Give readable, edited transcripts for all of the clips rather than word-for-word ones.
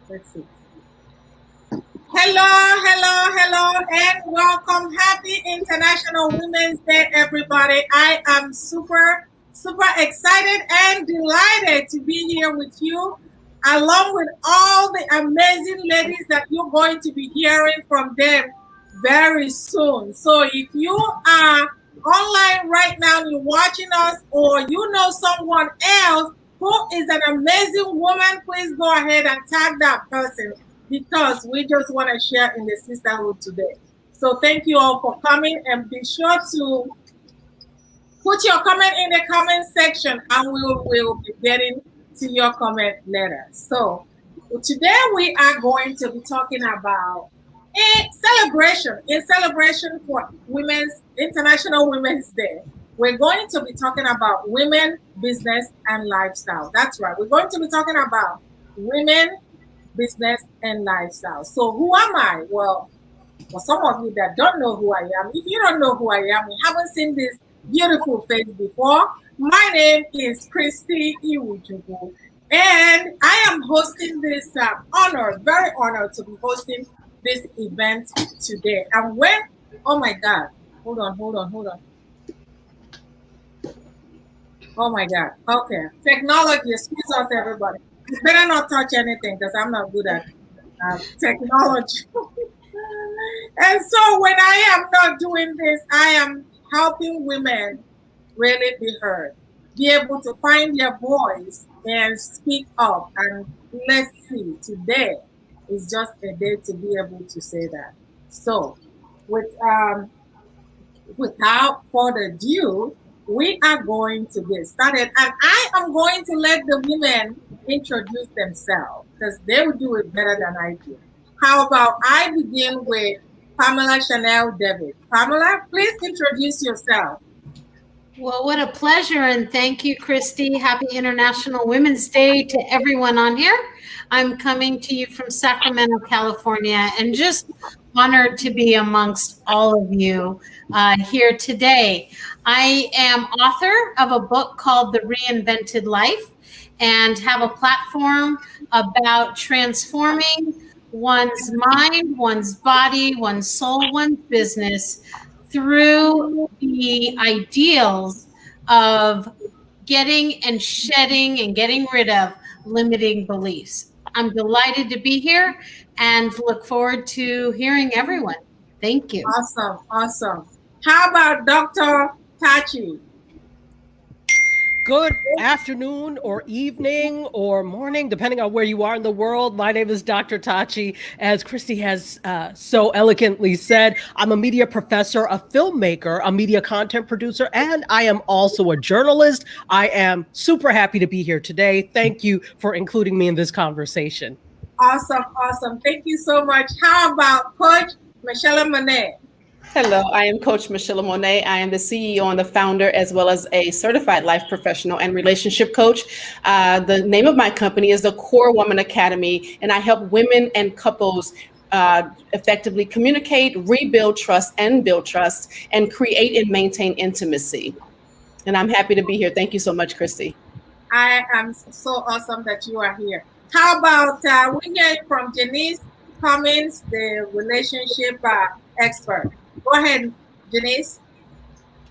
Let's see. Hello, hello, hello, and welcome. Happy International Women's Day, everybody. I am super excited and delighted to be here with you, along with all the amazing ladies that you're going to be hearing from them very soon. So if you are online right now, you're watching us, or you know someone else who is an amazing woman, please go ahead and tag that person, because we just want to share in the sisterhood today. So thank you all for coming, and be sure to put your comment in the comment section, and we will be getting to your comment later. So today we are going to be talking about a celebration for International Women's Day. We're going to be talking about women, business, and lifestyle. That's right. We're going to be talking about women, business, and lifestyle. So who am I? Well, for some of you that don't know who I am, if you don't know who I am, you haven't seen this beautiful face before, my name is Christy Iwuchukwu, and I am hosting this very honored to be hosting this event today. And when, oh my God, hold on. Oh my God. Okay. Technology, excuse us, everybody. You better not touch anything, because I'm not good at technology. And so when I am not doing this, I am helping women really be heard, be able to find their voice and speak up. And let's see, today is just a day to be able to say that. So without further ado, we are going to get started, and I am going to let the women introduce themselves, because they will do it better than I do. How about I begin with Pamela Chanel David. Pamela, please introduce yourself. Well, what a pleasure, and thank you, Christy. Happy International Women's Day to everyone on here. I'm coming to you from Sacramento, California, and just honored to be amongst all of you here today. I am author of a book called The Reinvented Life, and have a platform about transforming one's mind, one's body, one's soul, one's business through the ideals of getting and shedding and getting rid of limiting beliefs. I'm delighted to be here and look forward to hearing everyone. Thank you. Awesome. How about Dr. Tachi? Good afternoon or evening or morning, depending on where you are in the world. My name is Dr. Tachi. As Christy has so elegantly said, I'm a media professor, a filmmaker, a media content producer, and I am also a journalist. I am super happy to be here today. Thank you for including me in this conversation. Awesome. Thank you so much. How about Coach Michelle Monet? Hello, I am Coach Michelle Monet. I am the CEO and the founder, as well as a certified life professional and relationship coach. The name of my company is the Core Woman Academy, and I help women and couples effectively communicate, rebuild trust, and build trust, and create and maintain intimacy. And I'm happy to be here. Thank you so much, Christy. I am so awesome that you are here. How about we hear from Janiece Cummings, the relationship expert. Go ahead, Janiece.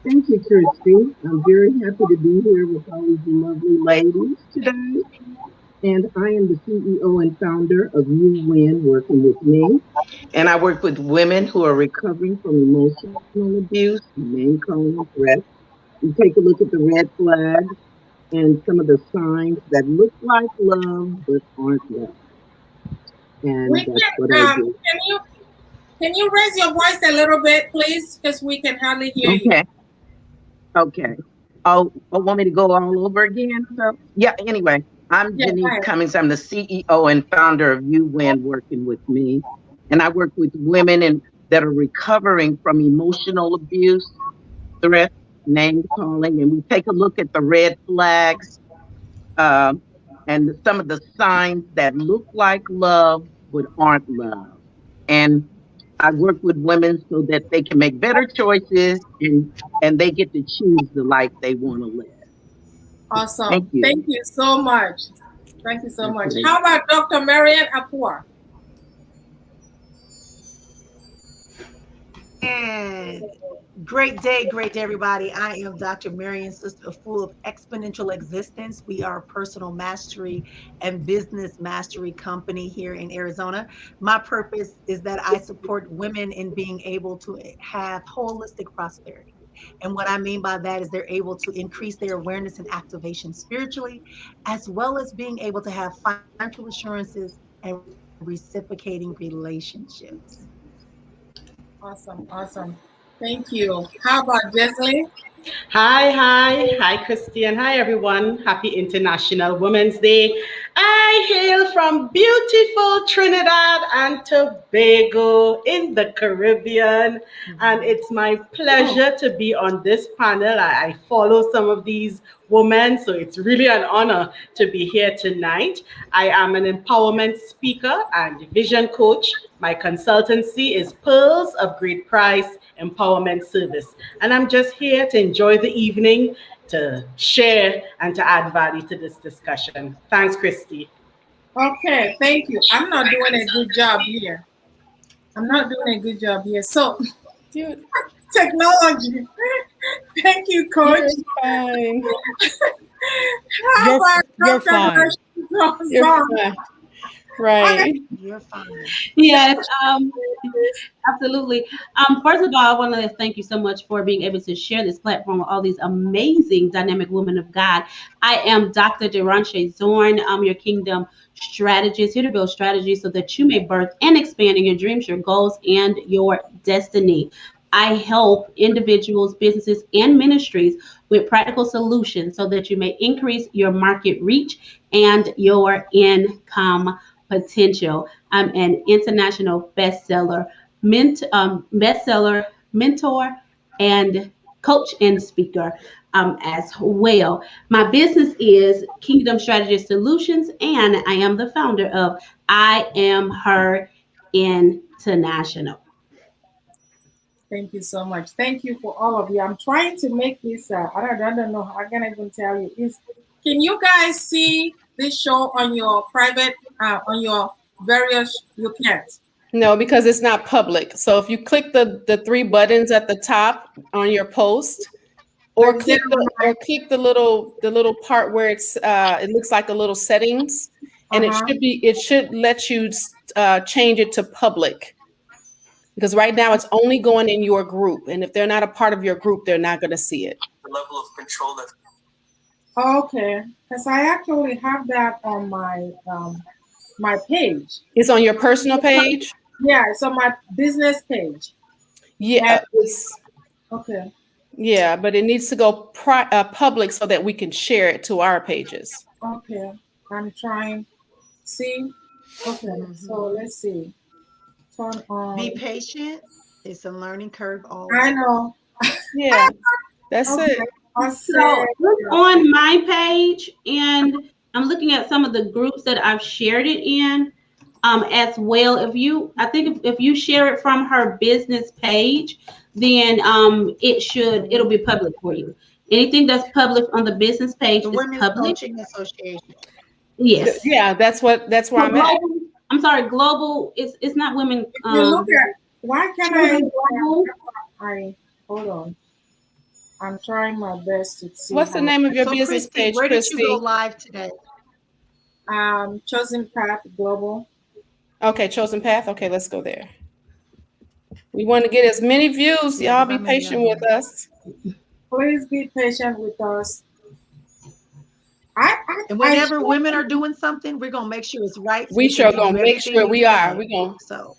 Thank you, Christy. I'm very happy to be here with all these lovely ladies today. And I am the CEO and founder of You Win Working With Me. And I work with women who are recovering from emotional abuse, name calling, threats. We take a look at the red flags and some of the signs that look like love but aren't love. And that's what I do. Can you raise your voice a little bit, please? Because we can hardly hear you. Okay. Oh, want me to go all over again? So, anyway, I'm Janiece Cummings. I'm the CEO and founder of You Win Working With Me. And I work with women that are recovering from emotional abuse, threats, name calling. And we take a look at the red flags and some of the signs that look like love but aren't love. And I work with women so that they can make better choices and they get to choose the life they want to live. Awesome. Thank you so much. Thank you so much. How about Dr. Marian Apua? And great day, everybody. I am Dr. Marian, sister full of exponential existence. We are a personal mastery and business mastery company here in Arizona. My purpose is that I support women in being able to have holistic prosperity. And what I mean by that is they're able to increase their awareness and activation spiritually, as well as being able to have financial assurances and reciprocating relationships. Awesome, awesome. Thank you. How about Jesslyn? Hi, Christy, and hi, everyone. Happy International Women's Day. I hail from beautiful Trinidad and Tobago in the Caribbean, and it's my pleasure to be on this panel. I follow some of these women, so it's really an honor to be here tonight. I am an empowerment speaker and vision coach. My consultancy is Pearls of Great Price Empowerment Service, and I'm just here to enjoy the evening, to share and to add value to this discussion. Thanks, Christy. Okay, thank you. I'm not doing a good job here. So, technology. Thank you, Coach. You're fine. You're fine. You're fine. Right. You're fine. Yes, absolutely. First of all, I want to thank you so much for being able to share this platform with all these amazing dynamic women of God. I am Dr. Deranche Zorn. I'm your kingdom strategist, here to build strategies so that you may birth and expand in your dreams, your goals, and your destiny. I help individuals, businesses, and ministries with practical solutions so that you may increase your market reach and your income potential. I'm an international bestseller, mentor, and coach and speaker as well. My business is Kingdom Strategist Solutions, and I am the founder of I Am Her International. Thank you so much. Thank you for all of you. I'm trying to make this. I don't know how I can even tell you. Can you guys see this show on your private, on your various? You can't. No, because it's not public. So if you click the three buttons at the top on your post, or click the little part where it looks like a little settings, and it should let you change it to public. Because right now it's only going in your group, and if they're not a part of your group, they're not going to see it. The level of control that. Okay, because I actually have that on my my page. It's on your personal page? Yeah, it's on my business page. Yeah. Okay. Yeah, but it needs to go public so that we can share it to our pages. Okay, I'm trying. See? Okay, so let's see. Turn on. Be patient. It's a learning curve. I know. Yeah, that's it. So look on my page, and I'm looking at some of the groups that I've shared it in as well. If you share it from her business page, then it'll be public for you. Anything that's public on the business page the is Women's public. Coaching Association. Yes. Yeah, that's where I'm at. I'm sorry, global. It's not women. You look at why can't I hold on. I'm trying my best to see. What's the name of your business Christy, page? Where Christy? did you go live today? Chosen Path Global. Okay, Chosen Path. Okay, let's go there. We want to get as many views. Y'all be patient with us. Please be patient with us. And whenever women are doing something, we're gonna make sure it's right. We sure gonna make sure we are. We're gonna. So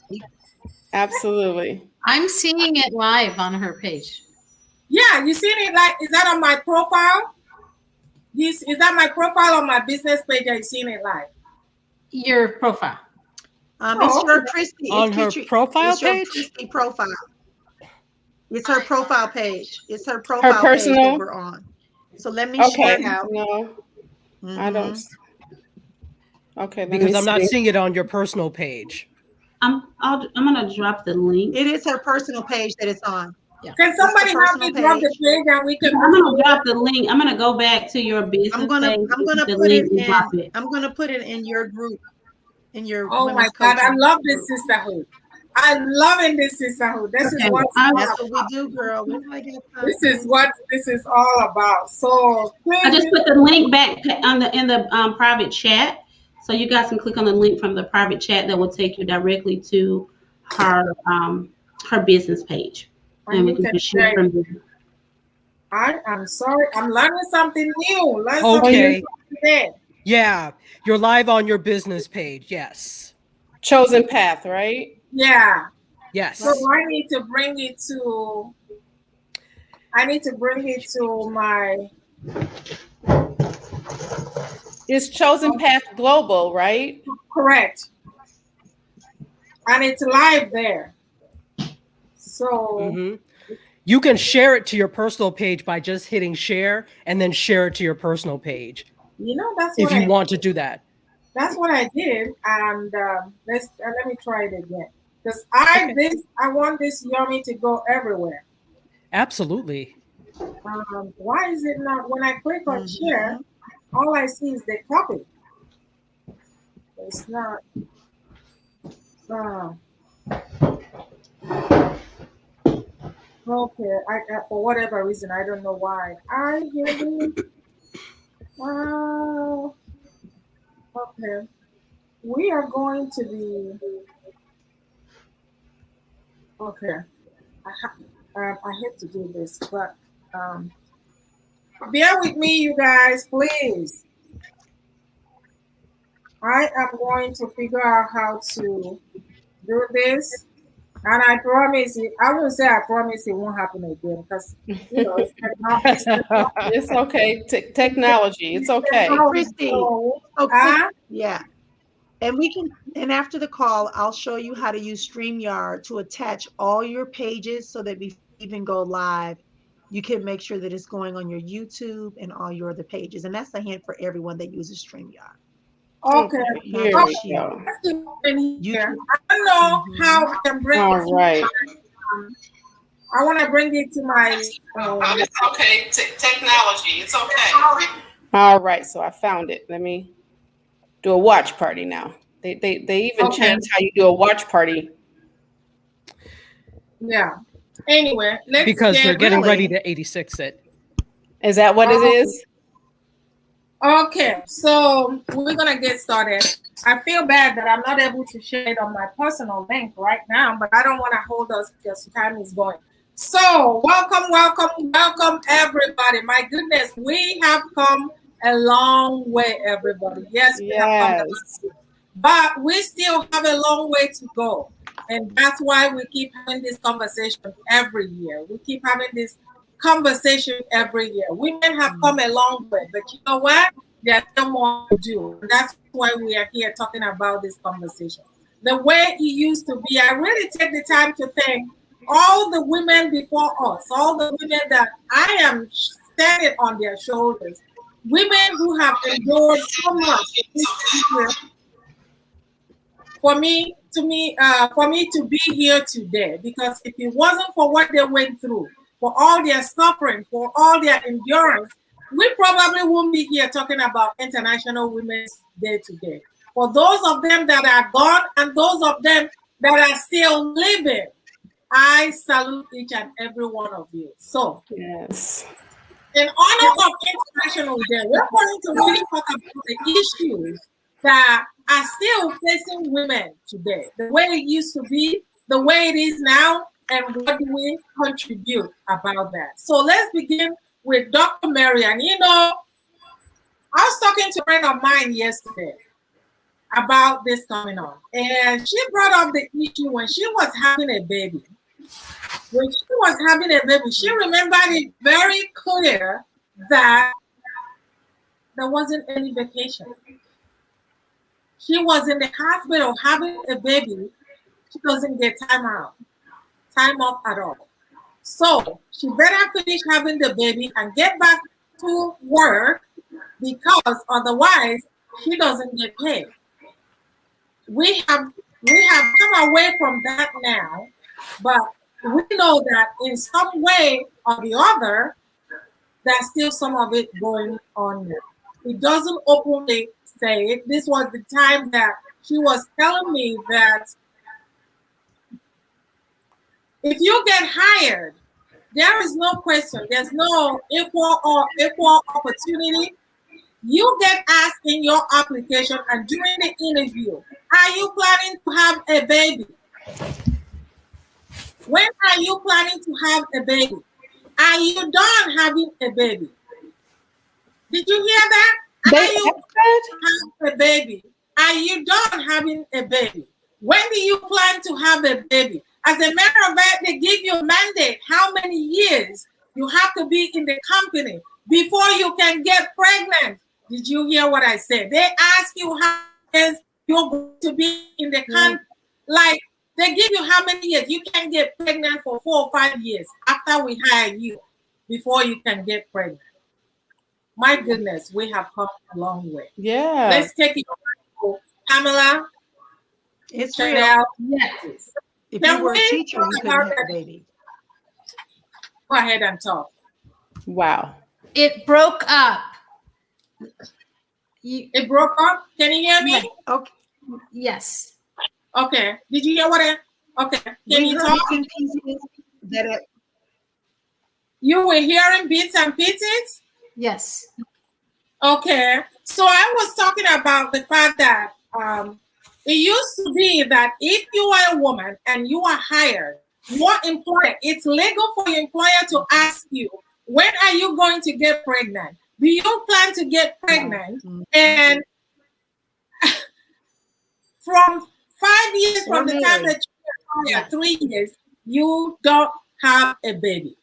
absolutely. I'm seeing it live on her page. Yeah, you seen it like, is that on my profile? Is that my profile on my business page? Are you seeing it live? Your profile. It's your Christy. On her profile page? Christy profile. It's her profile page. It's her profile Her personal? page that we're on. So let me share it out. No, I don't. Okay, because I'm not seeing it on your personal page. I'm gonna drop the link. It is her personal page that it's on. Can somebody help me drop the page and we can? I'm gonna drop the link. I'm gonna go back to your business I'm gonna page. put it in your group. In your oh my God, I love this sisterhood. I'm loving this sisterhood. This is what that's what we do, girl. This is what this is all about. So I just put the link back on in the private chat, so you guys can click on the link from the private chat that will take you directly to her her business page, and we can share from there. I am sorry, I'm learning something new. Okay. Yeah, you're live on your business page. Yes. Chosen path, right? Yeah. Yes. So I need to bring it to my. It's Chosen Path Global, right? Correct. And it's live there. So you can share it to your personal page by just hitting share and then share it to your personal page. You know, that's if you want to do that. That's what I did, and let me try it again because I want this yummy to go everywhere. Absolutely. Why is it not? When I click on share, all I see is the copy. It's not. Okay, I for whatever reason, I don't know why. I hear you. Okay. We are going to be. Okay. I hate to do this, but bear with me, you guys, please. I am going to figure out how to do this. And I promise you, I will say I promise it won't happen again because you know it's okay. Technology, it's okay. Christy, yeah. And we can, and after the call, I'll show you how to use StreamYard to attach all your pages so that we even go live. You can make sure that it's going on your YouTube and all your other pages. And that's a hint for everyone that uses StreamYard. Okay. Here we go. I don't know how I can bring it. Right. I want to bring it to my. It's okay. Technology. It's okay. All right. So I found it. Let me do a watch party now. They even changed how you do a watch party. Yeah. Anyway, because they're getting ready to 86 it. Is that what it is? Okay, so we're gonna get started. I feel bad that I'm not able to share it on my personal link right now, but I don't want to hold us because time is going. So welcome, everybody. My goodness, we have come a long way, everybody. Yes, we have come a long way. But we still have a long way to go. And that's why we keep having this conversation every year. We keep having this conversation every year. Women have come a long way, but you know what? There's still more to do. That's why we are here talking about this conversation. The way it used to be, I really take the time to thank all the women before us, all the women that I am standing on their shoulders, women who have endured so much for me to be here today. Because if it wasn't for what they went through, for all their suffering, for all their endurance, we probably won't be here talking about International Women's Day today. For those of them that are gone and those of them that are still living, I salute each and every one of you. So, yes, in honor of International Day, we're going to really talk about the issues that are still facing women today. The way it used to be, the way it is now, and what do we contribute about that? So let's begin with Dr. Marian. You know, I was talking to a friend of mine yesterday about this coming on, and she brought up the issue when she was having a baby. When she was having a baby, she remembered it very clear that there wasn't any vacation. She was in the hospital having a baby. She doesn't get time off at all. So she better finish having the baby and get back to work because otherwise she doesn't get paid. We have come away from that now, but we know that in some way or the other, there's still some of it going on now. It doesn't openly say it. This was the time that she was telling me that if you get hired, there is no question. There's no equal opportunity. You get asked in your application and during the interview, are you planning to have a baby? When are you planning to have a baby? Are you done having a baby? Did you hear that? Are you have a baby? Are you done having a baby? When do you plan to have a baby? As a matter of fact, they give you a mandate how many years you have to be in the company before you can get pregnant. Did you hear what I said? They ask you how years you're going to be in the country. Like they give you how many years. You can get pregnant for 4 or 5 years after we hire you before you can get pregnant. My goodness, we have come a long way. Yeah. Let's take it to Pamela. It's Chanel. real. Yes. If Now you were a we teacher, talk you couldn't about have a that. baby. Go ahead and talk. Wow. It broke up. It broke up. Can you hear me? Okay. Yes. Okay. Did you hear what I? Okay. Can We you heard talk? bits and pieces that You were hearing bits and pieces? Yes. Okay. So I was talking about the fact that it used to be that if you are a woman and you are hired, your employer, it's legal for your employer to ask you, when are you going to get pregnant? Do you plan to get pregnant? And from 5 years from the time that you are 3 years, you don't have a baby.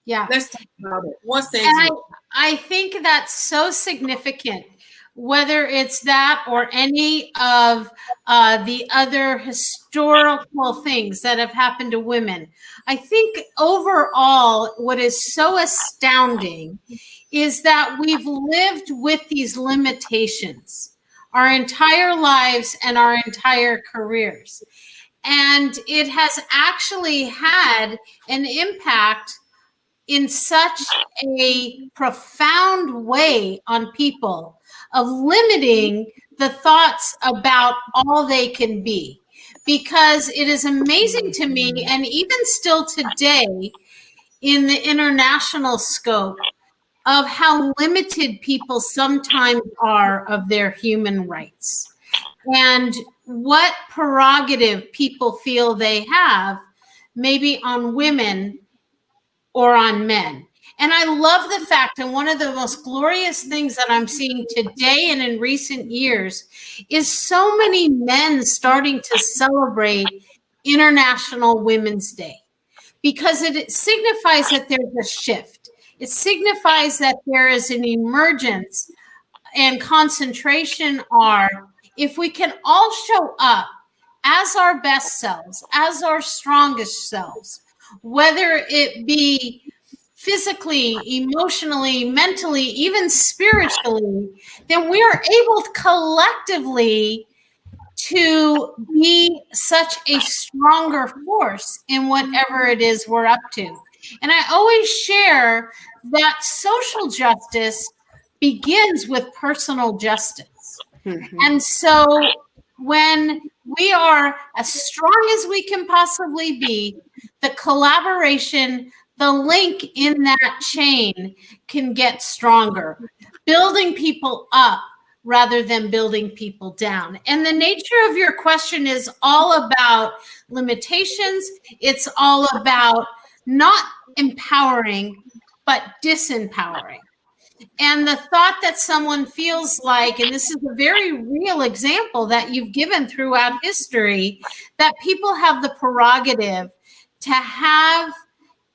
Yeah. Let's talk about it. What says you? I think that's so significant, whether it's that or any of the other historical things that have happened to women. I think overall, what is so astounding is that we've lived with these limitations our entire lives and our entire careers. And it has actually had an impact in such a profound way on people of limiting the thoughts about all they can be. Because it is amazing to me, and even still today in the international scope, of how limited people sometimes are of their human rights and what prerogative people feel they have maybe on women or on men. And I love the fact, and one of the most glorious things that I'm seeing today and in recent years is so many men starting to celebrate International Women's Day, because it signifies that there's a shift. It signifies that there is an emergence and concentration are, if we can all show up as our best selves, as our strongest selves, whether it be physically, emotionally, mentally, even spiritually, then we are able collectively to be such a stronger force in whatever it is we're up to. And I always share that social justice begins with personal justice. And so when we are as strong as we can possibly be, the collaboration, the link in that chain can get stronger, building people up rather than building people down. And the nature of your question is all about limitations. It's all about not empowering, but disempowering. And the thought that someone feels like, and this is a very real example that you've given throughout history, that people have the prerogative to have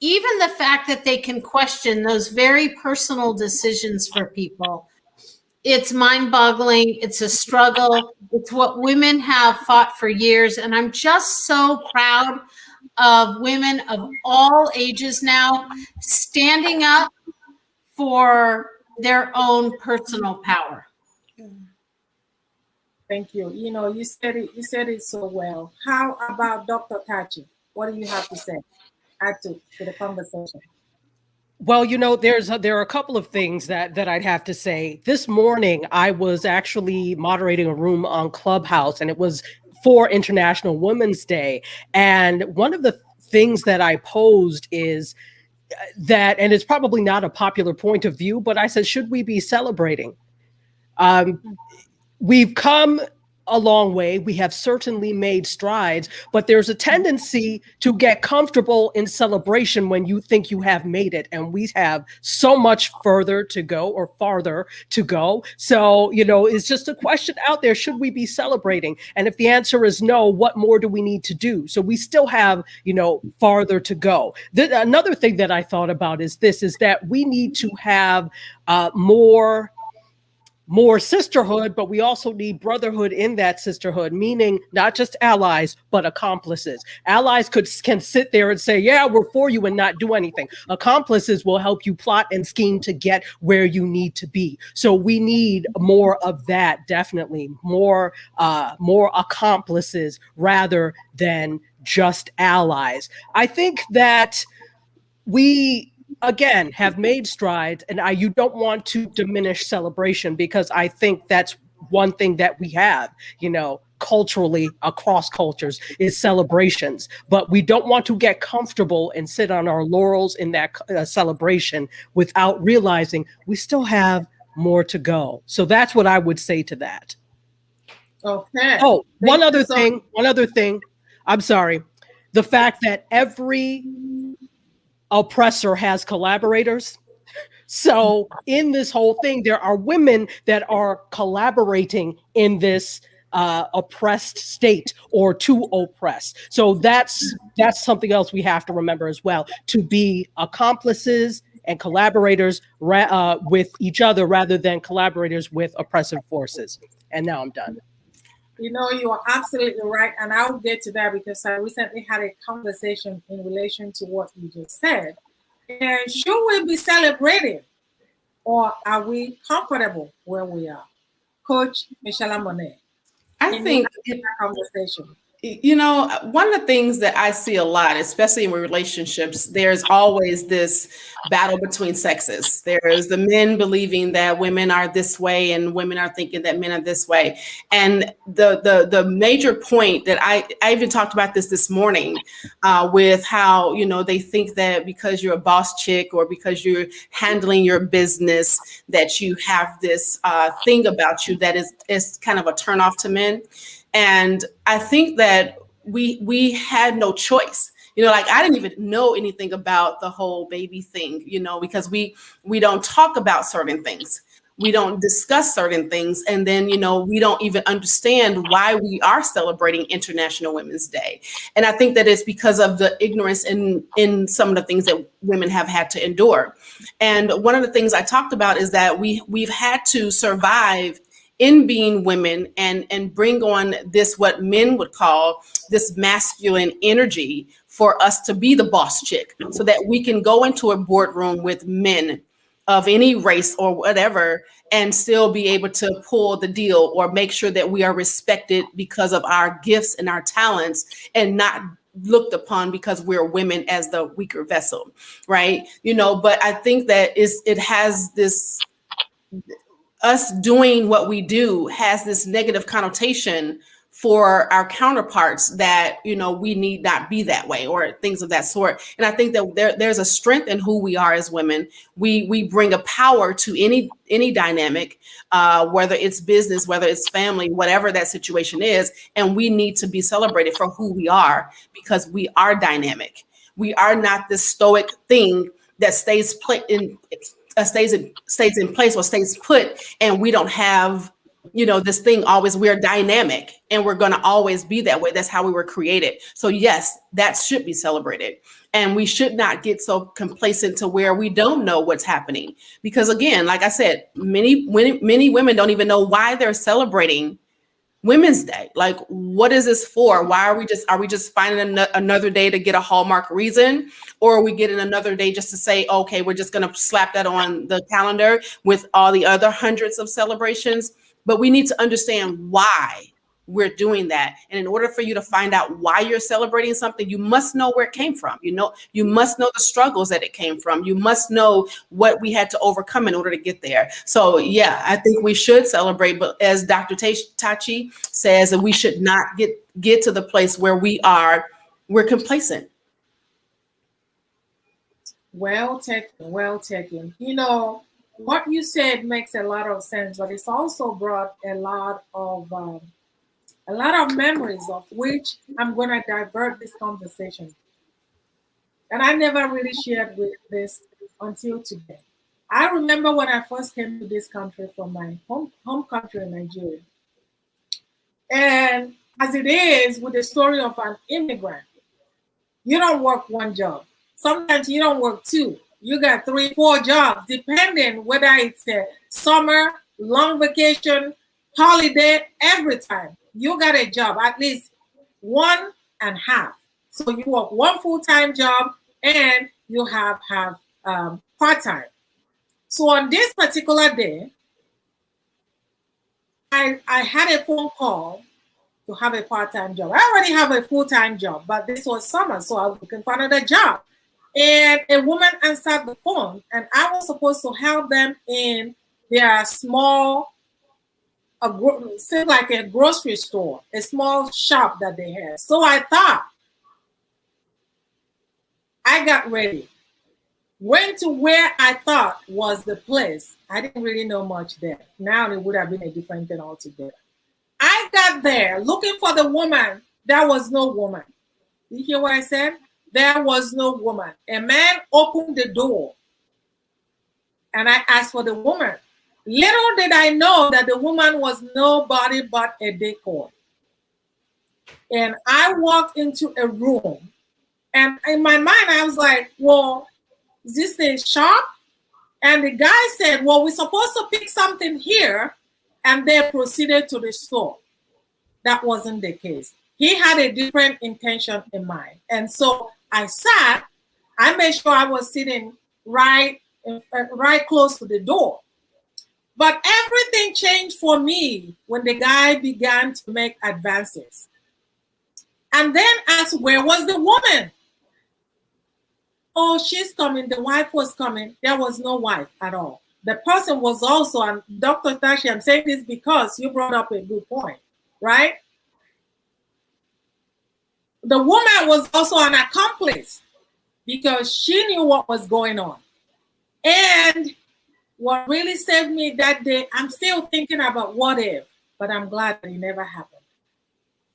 even the fact that they can question those very personal decisions for people. It's mind-boggling. It's a struggle. It's what women have fought for years. And I'm just so proud of women of all ages now standing up for their own personal power. Thank you. You know, you said it so well. How about Dr. Tachi? What do you have to say? add to the conversation? Well, there are a couple of things that I'd have to say. This morning, I was actually moderating a room on Clubhouse, and it was for International Women's Day. And one of the things that I posed is that, and it's probably not a popular point of view, but I said, should we be celebrating? We've come a long way. We have certainly made strides, but there's a tendency to get comfortable in celebration when you think you have made it. And we have so much further to go, or farther to go. So, it's just a question out there. Should we be celebrating? And if the answer is no, what more do we need to do? So we still have, farther to go. Another thing that I thought about is that we need to have more sisterhood, but we also need brotherhood in that sisterhood, meaning not just allies, but accomplices. Allies can sit there and say, yeah, we're for you, and not do anything. Accomplices will help you plot and scheme to get where you need to be. So we need more of that, definitely. More accomplices rather than just allies. I think that we, again, have made strides, and you don't want to diminish celebration, because I think that's one thing that we have, culturally across cultures, is celebrations. But we don't want to get comfortable and sit on our laurels in that celebration without realizing we still have more to go. So that's what I would say to that. Okay. Oh, one other thing. I'm sorry. The fact that every oppressor has collaborators. So in this whole thing, there are women that are collaborating in this oppressed state, or to oppress. So that's something else we have to remember as well, to be accomplices and collaborators with each other, rather than collaborators with oppressive forces. And now I'm done. You are absolutely right. And I'll get to that, because I recently had a conversation in relation to what you just said. And should we be celebrating, or are we comfortable where we are? Coach Michelle Monet. I think that conversation. One of the things that I see a lot, especially in relationships, there's always this battle between sexes. There's the men believing that women are this way, and women are thinking that men are this way. And the major point that I even talked about this morning with how, they think that because you're a boss chick, or because you're handling your business, that you have this thing about you that is kind of a turnoff to men. And I think that we had no choice. I didn't even know anything about the whole baby thing, because we don't talk about certain things. We don't discuss certain things. And then, we don't even understand why we are celebrating International Women's Day. And I think that it's because of the ignorance in some of the things that women have had to endure. And one of the things I talked about is that we've had to survive in being women, and bring on this, what men would call this masculine energy, for us to be the boss chick, so that we can go into a boardroom with men of any race or whatever, and still be able to pull the deal, or make sure that we are respected because of our gifts and our talents, and not looked upon because we're women as the weaker vessel, right? But I think that it has this, us doing what we do has this negative connotation for our counterparts, that, we need not be that way, or things of that sort. And I think that there's a strength in who we are as women. We bring a power to any dynamic, whether it's business, whether it's family, whatever that situation is. And we need to be celebrated for who we are, because we are dynamic. We are not this stoic thing that stays in place, or stays put, and we don't have, this thing always. We're dynamic, and we're going to always be that way. That's how we were created. So yes, that should be celebrated, and we should not get so complacent to where we don't know what's happening, because again, like I said, many women don't even know why they're celebrating Women's Day. Like, what is this for? Why are we just finding another day to get a Hallmark reason? Or are we getting another day just to say, okay, we're just going to slap that on the calendar with all the other hundreds of celebrations? But we need to understand why we're doing that. And in order for you to find out why you're celebrating something, you must know where it came from. You must know the struggles that it came from. You must know what we had to overcome in order to get there. So yeah, I think we should celebrate, but as Dr. Tachi says, that we should not get to the place where we're complacent. Well taken, well taken. What you said makes a lot of sense, but it's also brought a lot of memories, of which I'm going to divert this conversation. And I never really shared with this until today. I remember when I first came to this country from my home country in Nigeria. And as it is with the story of an immigrant, you don't work one job. Sometimes you don't work two. You got 3, 4 jobs, depending whether it's a summer, long vacation, holiday, every time. You got a job, at least 1.5. So you work 1 full-time job and you have part-time. So on this particular day, I had a phone call to have a part-time job. I already have a full-time job, but this was summer, so I was looking for another job. And a woman answered the phone, and I was supposed to help them in their small, seemed like a grocery store, a small shop that they had. So I thought, I got ready, went to where I thought was the place. I didn't really know much there. Now it would have been a different thing altogether. I got there looking for the woman. There was no woman. You hear what I said? There was no woman. A man opened the door and I asked for the woman. Little did I know that the woman was nobody but a decor. And I walked into a room, and in my mind, I was like, well, is this a shop? And the guy said, well, we're supposed to pick something here. And they proceeded to the store. That wasn't the case. He had a different intention in mind. And so I sat, I made sure I was sitting right close to the door. But everything changed for me when the guy began to make advances. And then asked, where was the woman? Oh, she's coming. The wife was coming. There was no wife at all. The person was also, and Dr. Tashi, I'm saying this because you brought up a good point, right? The woman was also an accomplice because she knew what was going on. And what really saved me that day, I'm still thinking about what if, but I'm glad that it never happened.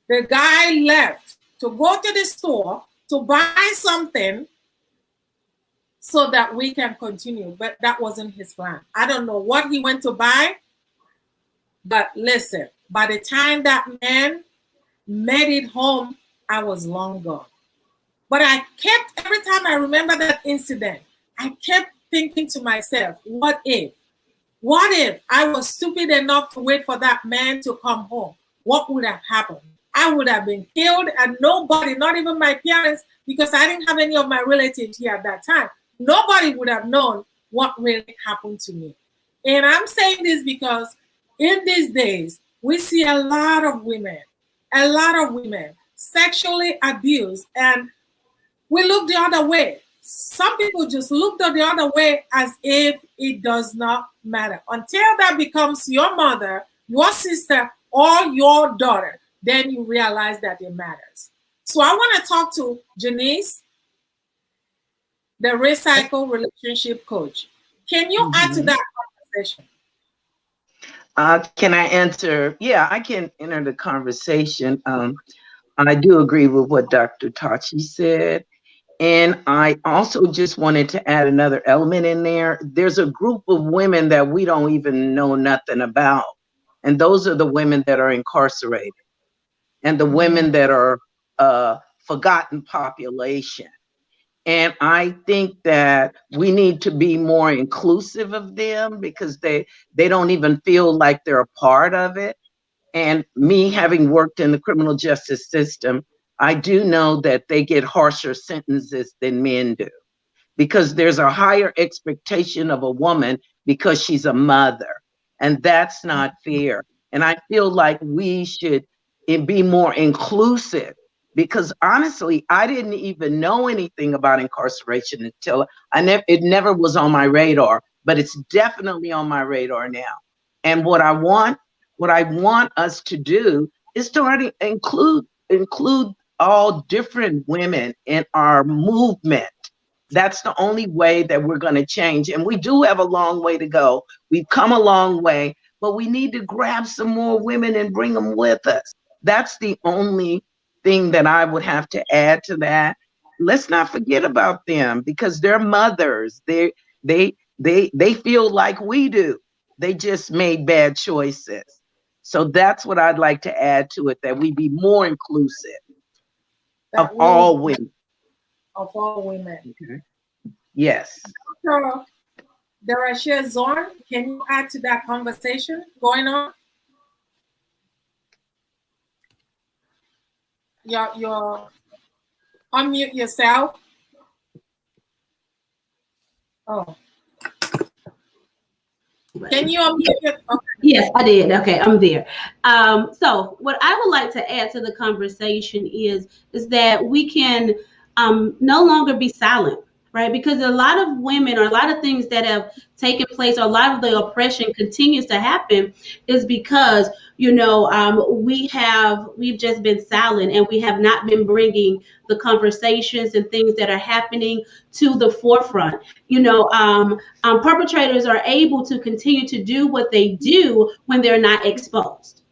The guy left to go to the store to buy something so that we can continue, but that wasn't his plan. I don't know what he went to buy, but listen, by the time that man made it home, I was long gone. But I kept, every time I remember that incident, I kept thinking to myself, what if? What if I was stupid enough to wait for that man to come home? What would have happened? I would have been killed, and nobody, not even my parents, because I didn't have any of my relatives here at that time, nobody would have known what really happened to me. And I'm saying this because in these days, we see a lot of women sexually abused, and we look the other way. Some people just look the other way as if it does not matter. Until that becomes your mother, your sister, or your daughter, then you realize that it matters. So I want to talk to Janiece, the Recycle Relationship Coach. Can you add to that conversation? Can I answer? Yeah, I can enter the conversation. I do agree with what Dr. Tachi said. And I also just wanted to add another element in there. There's a group of women that we don't even know nothing about. And those are the women that are incarcerated and the women that are forgotten population. And I think that we need to be more inclusive of them because they don't even feel like they're a part of it. And me having worked in the criminal justice system, I do know that they get harsher sentences than men do because there's a higher expectation of a woman because she's a mother. And that's not fair. And I feel like we should it be more inclusive. Because honestly, I didn't even know anything about incarceration until it never was on my radar, but it's definitely on my radar now. And what I want us to do is to already include all different women in our movement. That's the only way that we're going to change. And we do have a long way to go. We've come a long way, but we need to grab some more women and bring them with us. That's the only thing that I would have to add to that. Let's not forget about them, because they're mothers. They feel like we do. They just made bad choices. So that's what I'd like to add to it, that we be more inclusive of all women. Of all women. Okay. Yes. Dr. Janiece Zorn, can you add to that conversation going on? You're unmute yourself. Oh. Can you unmute yourself? Okay. Yes, I did. Okay, I'm there. So what I would like to add to the conversation is that we can no longer be silent, right? Because a lot of women, or a lot of things that have taken place, or a lot of the oppression continues to happen, is because, you know, we've just been silent, and we have not been bringing the conversations and things that are happening to the forefront. You know, perpetrators are able to continue to do what they do when they're not exposed.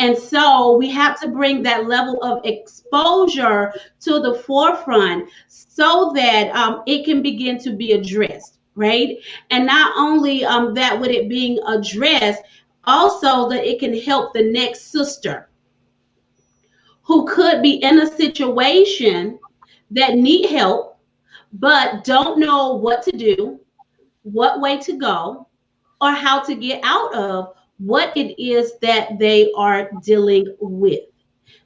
And so we have to bring that level of exposure to the forefront so that it can begin to be addressed, right? And not only that, with it being addressed, also that it can help the next sister who could be in a situation that need help, but don't know what to do, what way to go, or how to get out of what it is that they are dealing with.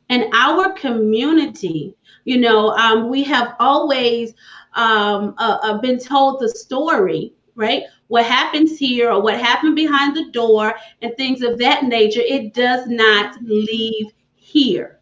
And our community, you know, we have always been told the story, right? What happens here, or what happened behind the door, and things of that nature, it does not leave here.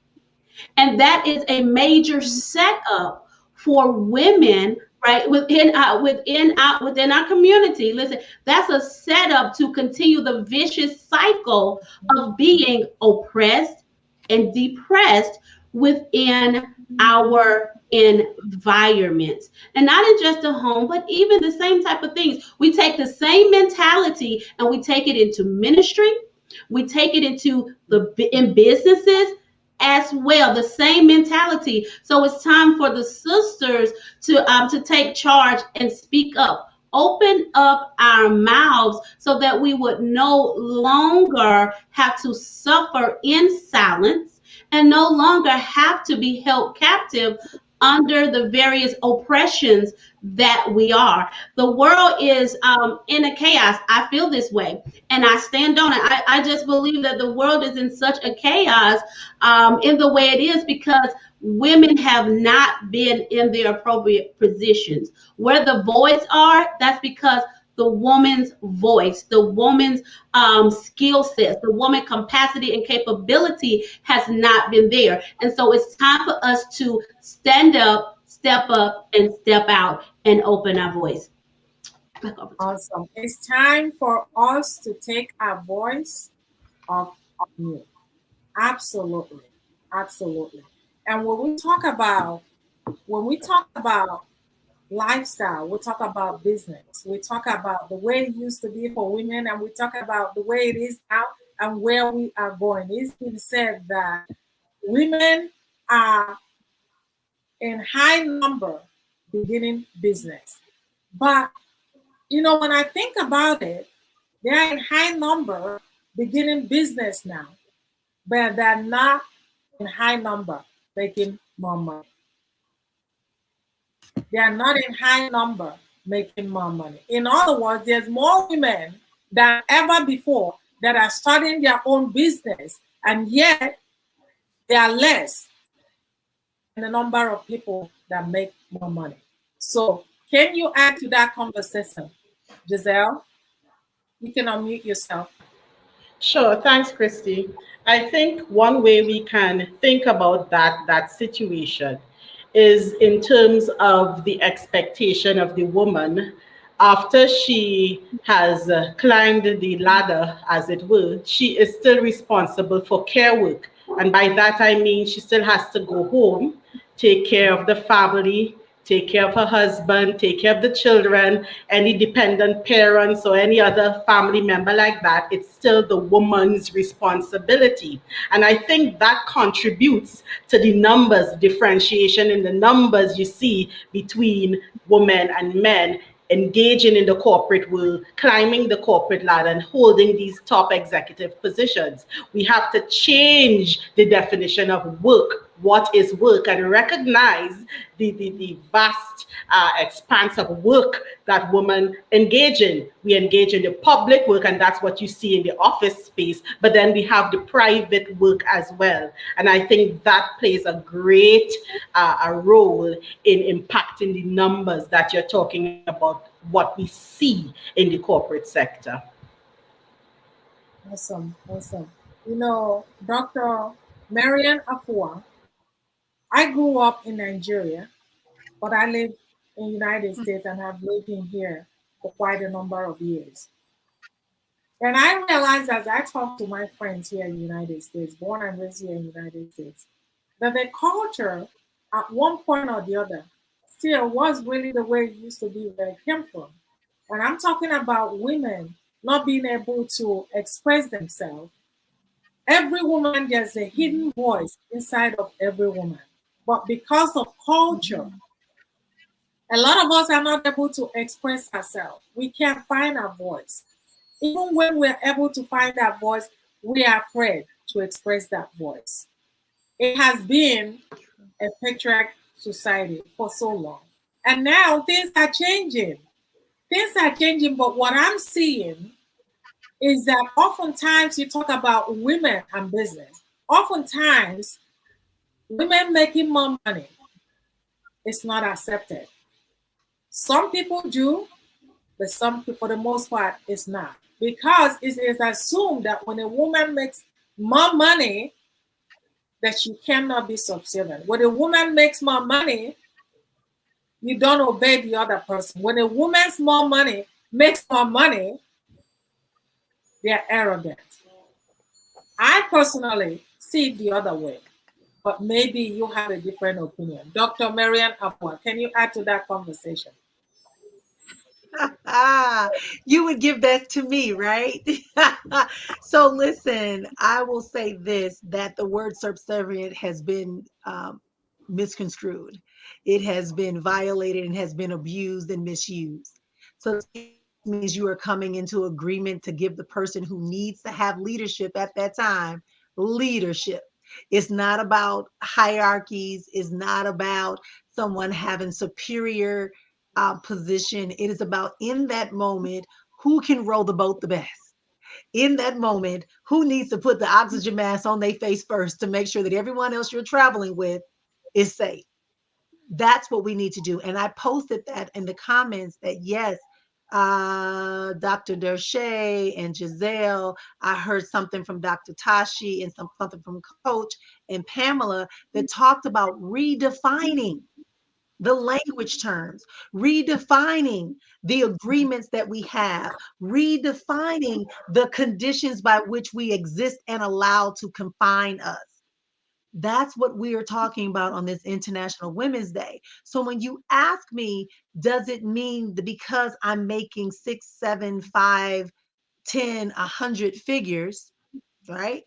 And that is a major setup for women, right, within our community. Listen, that's a setup to continue the vicious cycle of being oppressed and depressed within our environments. And not in just a home, but even the same type of things. We take the same mentality and we take it into ministry. We take it in businesses as well, the same mentality. So it's time for the sisters to take charge and speak up. Open up our mouths so that we would no longer have to suffer in silence, and no longer have to be held captive under the various oppressions that we are. The world is in a chaos. I feel this way, and I stand on it. I just believe that the world is in such a chaos in the way it is, because women have not been in their appropriate positions. Where the boys are, that's because the woman's voice, the woman's skill sets, the woman capacity and capability has not been there. And so it's time for us to stand up, step up, and step out and open our voice. Awesome. It's time for us to take our voice off mute. Absolutely. Absolutely. And when we talk about lifestyle, we talk about business, we talk about the way it used to be for women, and we talk about the way it is now and where we are going. It's been said that women are in high number beginning business. But, you know, when I think about it, they're in high number beginning business now, but they're not in high number making more money. They are not in high number making more money. In other words, there's more women than ever before that are starting their own business, and yet there are less in the number of people that make more money. So can you add to that conversation, Giselle? You can unmute yourself. Sure, thanks, Christy. I think one way we can think about that situation is in terms of the expectation of the woman after she has climbed the ladder, as it were. She is still responsible for care work, and by that I mean she still has to go home, take care of the family, take care of her husband, take care of the children, any dependent parents or any other family member like that. It's still the woman's responsibility. And I think that contributes to the numbers differentiation in the numbers you see between women and men engaging in the corporate world, climbing the corporate ladder, and holding these top executive positions. We have to change the definition of work. What is work? And recognize the vast expanse of work that women engage in. We engage in the public work, and that's what you see in the office space. But then we have the private work as well. And I think that plays a great a role in impacting the numbers that you're talking about, what we see in the corporate sector. Awesome, awesome. You know, Dr. Marian Afua, I grew up in Nigeria, but I live in the United States and have lived in here for quite a number of years. And I realized as I talk to my friends here in the United States, born and raised here in the United States, that the culture at one point or the other still was really the way it used to be where it came from. And I'm talking about women not being able to express themselves. Every woman, there's a hidden voice inside of every woman. But because of culture, a lot of us are not able to express ourselves. We can't find our voice. Even when we're able to find that voice, we are afraid to express that voice. It has been a patriarch society for so long. And now things are changing. Things are changing, but what I'm seeing is that oftentimes you talk about women and business. Oftentimes, women making more money is not accepted. Some people do, but some people, for the most part, it's not. Because it is assumed that when a woman makes more money, that she cannot be subservient. When a woman makes more money, you don't obey the other person. When a woman's more money makes more money, they're arrogant. I personally see it the other way, but maybe you have a different opinion. Dr. Marian Afua, can you add to that conversation? You would give that to me, right? So listen, I will say this, that the word subservient has been misconstrued. It has been violated and has been abused and misused. So it means you are coming into agreement to give the person who needs to have leadership at that time leadership. It's not about hierarchies. It's not about someone having superior position. It is about in that moment, who can row the boat the best? In that moment, who needs to put the oxygen mask on their face first to make sure that everyone else you're traveling with is safe? That's what we need to do. And I posted that in the comments that yes, Dr. Dershay and Giselle, I heard something from Dr. Tashi and something from Coach and Pamela that talked about redefining the language terms, redefining the agreements that we have, redefining the conditions by which we exist and allow to confine us. That's what we are talking about on this International Women's Day. So when you ask me, does it mean that because I'm making 6, 7, 5, 10, 100 figures, right?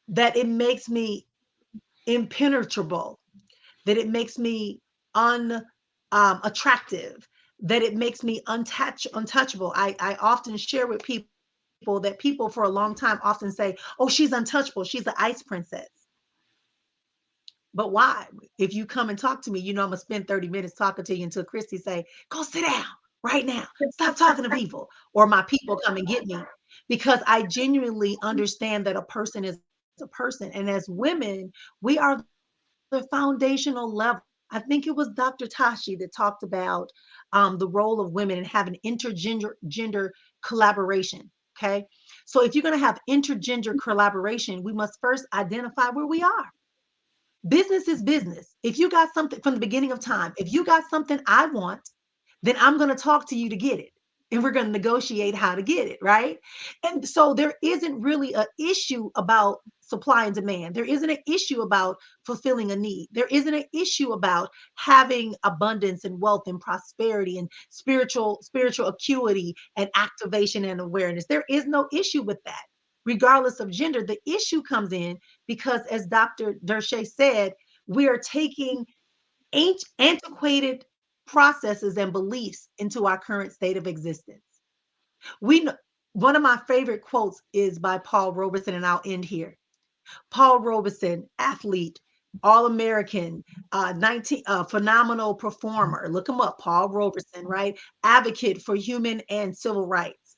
That it makes me impenetrable, that it makes me unattractive, that it makes me untouchable. I often share with people that people for a long time often say, oh, she's untouchable. She's the ice princess. But why? If you come and talk to me, you know I'm gonna spend 30 minutes talking to you until Christy say, go sit down right now. Stop talking to people. Or my people come and get me. Because I genuinely understand that a person is a person. And as women, we are the foundational level. I think it was Dr. Tashi that talked about the role of women and having intergender collaboration. Okay. So if you're going to have intergender collaboration, we must first identify where we are. Business is business. If you got something from the beginning of time, if you got something I want, then I'm going to talk to you to get it. And we're going to negotiate how to get it, right? And so there isn't really an issue about supply and demand. There isn't an issue about fulfilling a need. There isn't an issue about having abundance and wealth and prosperity and spiritual acuity and activation and awareness. There is no issue with that, regardless of gender. The issue comes in because, as Dr. Dershay said, we are taking antiquated processes and beliefs into our current state of existence. We know, one of my favorite quotes is by Paul Robeson, and I'll end here. Paul Robeson, athlete, All-American, phenomenal performer. Look him up, Paul Robeson, right? Advocate for human and civil rights.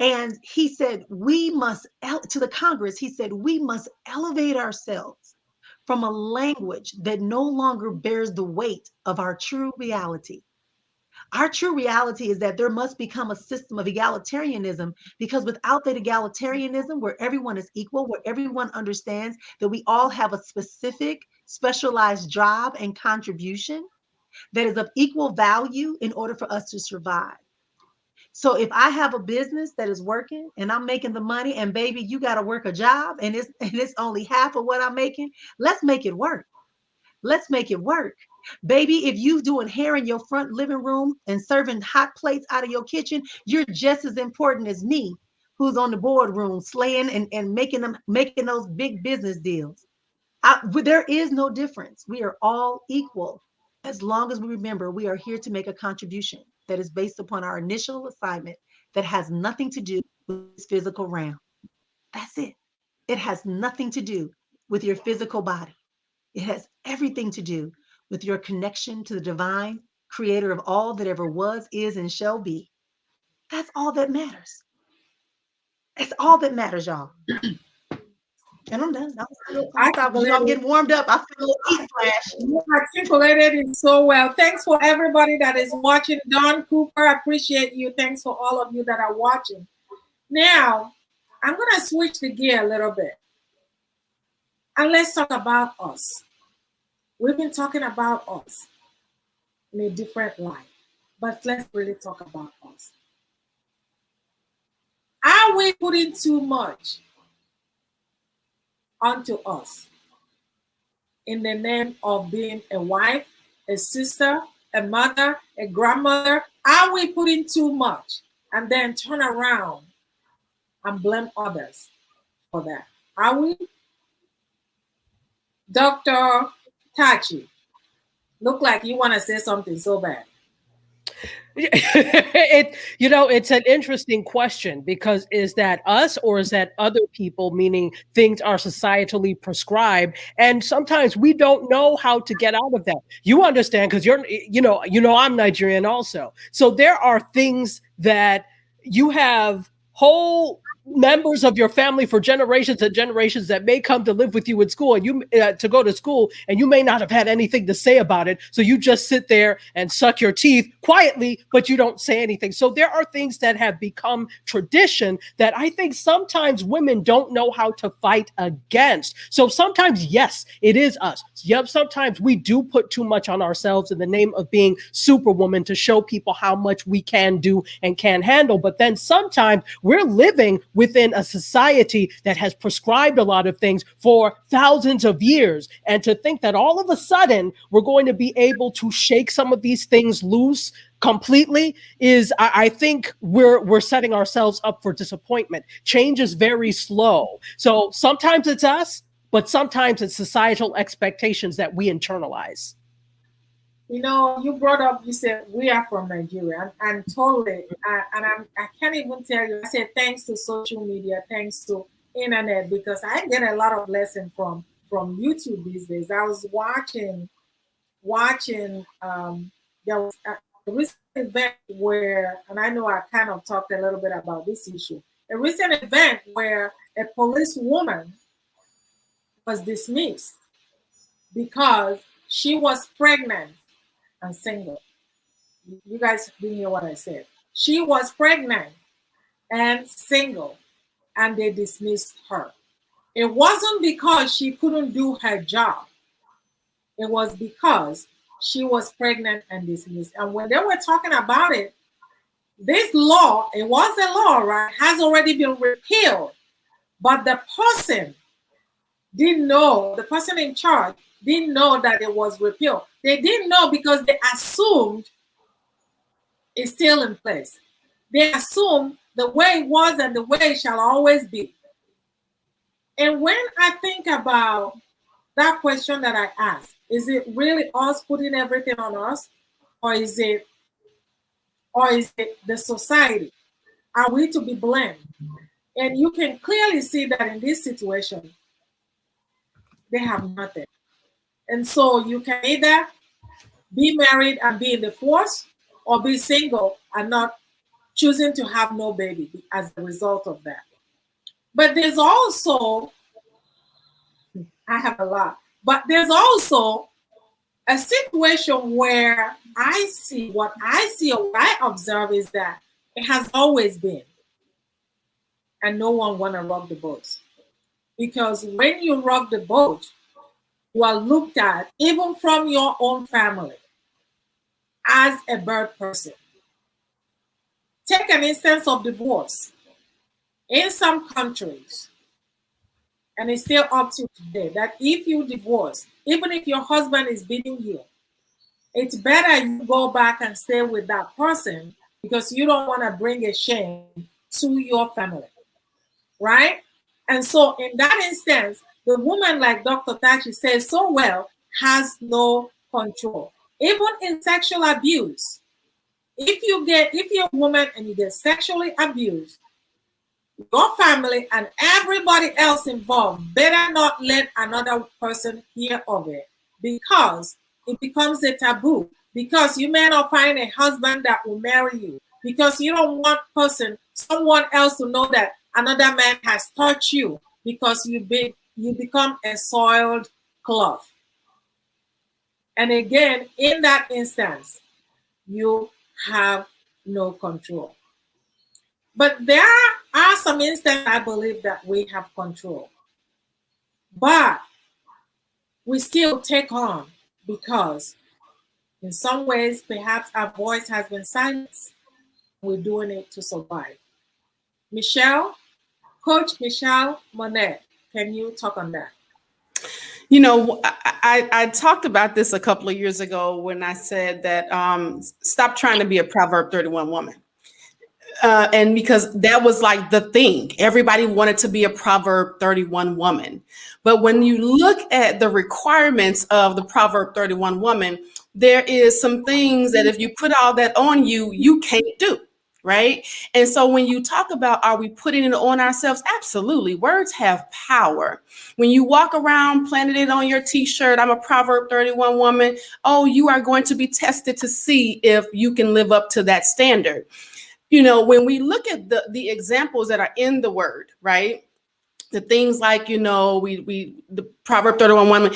And he said, to the Congress, he said, we must elevate ourselves from a language that no longer bears the weight of our true reality. Our true reality is that there must become a system of egalitarianism, because without that egalitarianism, where everyone is equal, where everyone understands that we all have a specific, specialized job and contribution that is of equal value in order for us to survive. So if I have a business that is working and I'm making the money, and baby, you got to work a job and it's only half of what I'm making, let's make it work. Let's make it work. Baby, if you doing hair in your front living room and serving hot plates out of your kitchen, you're just as important as me, who's on the boardroom slaying and making those big business deals. There is no difference. We are all equal, as long as we remember we are here to make a contribution that is based upon our initial assignment that has nothing to do with this physical realm. That's it. It has nothing to do with your physical body. It has everything to do with your connection to the divine creator of all that ever was, is, and shall be. That's all that matters. That's all that matters, y'all. And I'm done. I'm getting warmed up. I feel a little heat flash. You articulated it so well. Thanks for everybody that is watching. Don Cooper, I appreciate you. Thanks for all of you that are watching. Now, I'm going to switch the gear a little bit. And let's talk about us. We've been talking about us in a different light, but let's really talk about us. Are we putting too much onto us in the name of being a wife, a sister, a mother, a grandmother? Are we putting too much and then turn around and blame others for that? Are we? Dr. Tachi, look like you want to say something so bad. It's an interesting question, because is that us or is that other people, meaning things are societally prescribed, and sometimes we don't know how to get out of that. You understand, because I'm Nigerian also. So there are things that you have whole members of your family for generations and generations that may come to live with you in school, and you to go to school, and you may not have had anything to say about it. So you just sit there and suck your teeth quietly, but you don't say anything. So there are things that have become tradition that I think sometimes women don't know how to fight against. So sometimes, yes, it is us. Yep, sometimes we do put too much on ourselves in the name of being Superwoman to show people how much we can do and can handle. But then sometimes we're living within a society that has prescribed a lot of things for thousands of years. And to think that all of a sudden we're going to be able to shake some of these things loose completely is, I think we're setting ourselves up for disappointment. Change is very slow. So sometimes it's us, but sometimes it's societal expectations that we internalize. You brought up, you said we are from Nigeria, and totally, I can't even tell you. I said thanks to social media, thanks to internet, because I get a lot of lessons from YouTube these days. I was watching. There was a recent event where, and I know I kind of talked a little bit about this issue. A recent event where a police woman was dismissed because she was pregnant and single. You guys didn't hear what I said. She was pregnant and single. and they dismissed her. It wasn't because she couldn't do her job. It was because she was pregnant and dismissed. And when they were talking about it, this law, it was a law, right, has already been repealed. But the person didn't know, the person in charge didn't know that it was repealed. They didn't know because they assumed it's still in place. They assumed the way it was and the way it shall always be. And when I think about that question that I asked, is it really us putting everything on us? Or is it the society? Are we to be blamed? And you can clearly see that in this situation, they have nothing. And so you can either be married and be in the force, or be single and not choosing to have no baby as a result of that. But there's also, I have a lot, but there's also a situation where what I observe is that it has always been, and no one want to rock the boat. Because when you rock the boat, you are looked at, even from your own family, as a bad person. Take an instance of divorce. In some countries, and it's still up to today, that if you divorce, even if your husband is beating you, it's better you go back and stay with that person because you don't want to bring a shame to your family, right? And so in that instance, the woman, like Dr. Tachi says so well, has no control. Even in sexual abuse, if you're a woman and you get sexually abused, your family and everybody else involved better not let another person hear of it, because it becomes a taboo, because you may not find a husband that will marry you, because you don't want someone else to know that another man has touched you, because you become a soiled cloth. And again, in that instance, you have no control. But there are some instances I believe that we have control. But we still take on because in some ways, perhaps our voice has been silenced. We're doing it to survive. Coach Michelle Monet, can you talk on that? You know, I talked about this a couple of years ago when I said that stop trying to be a Proverb 31 woman. And because that was like the thing, everybody wanted to be a Proverb 31 woman. But when you look at the requirements of the Proverb 31 woman, there is some things that if you put all that on you, you can't do. Right. And so when you talk about, are we putting it on ourselves? Absolutely. Words have power. When you walk around planting it on your T-shirt, I'm a Proverb 31 woman. Oh, you are going to be tested to see if you can live up to that standard. You know, when we look at the examples that are in the word, right? The things like, you know, the Proverb 31 woman,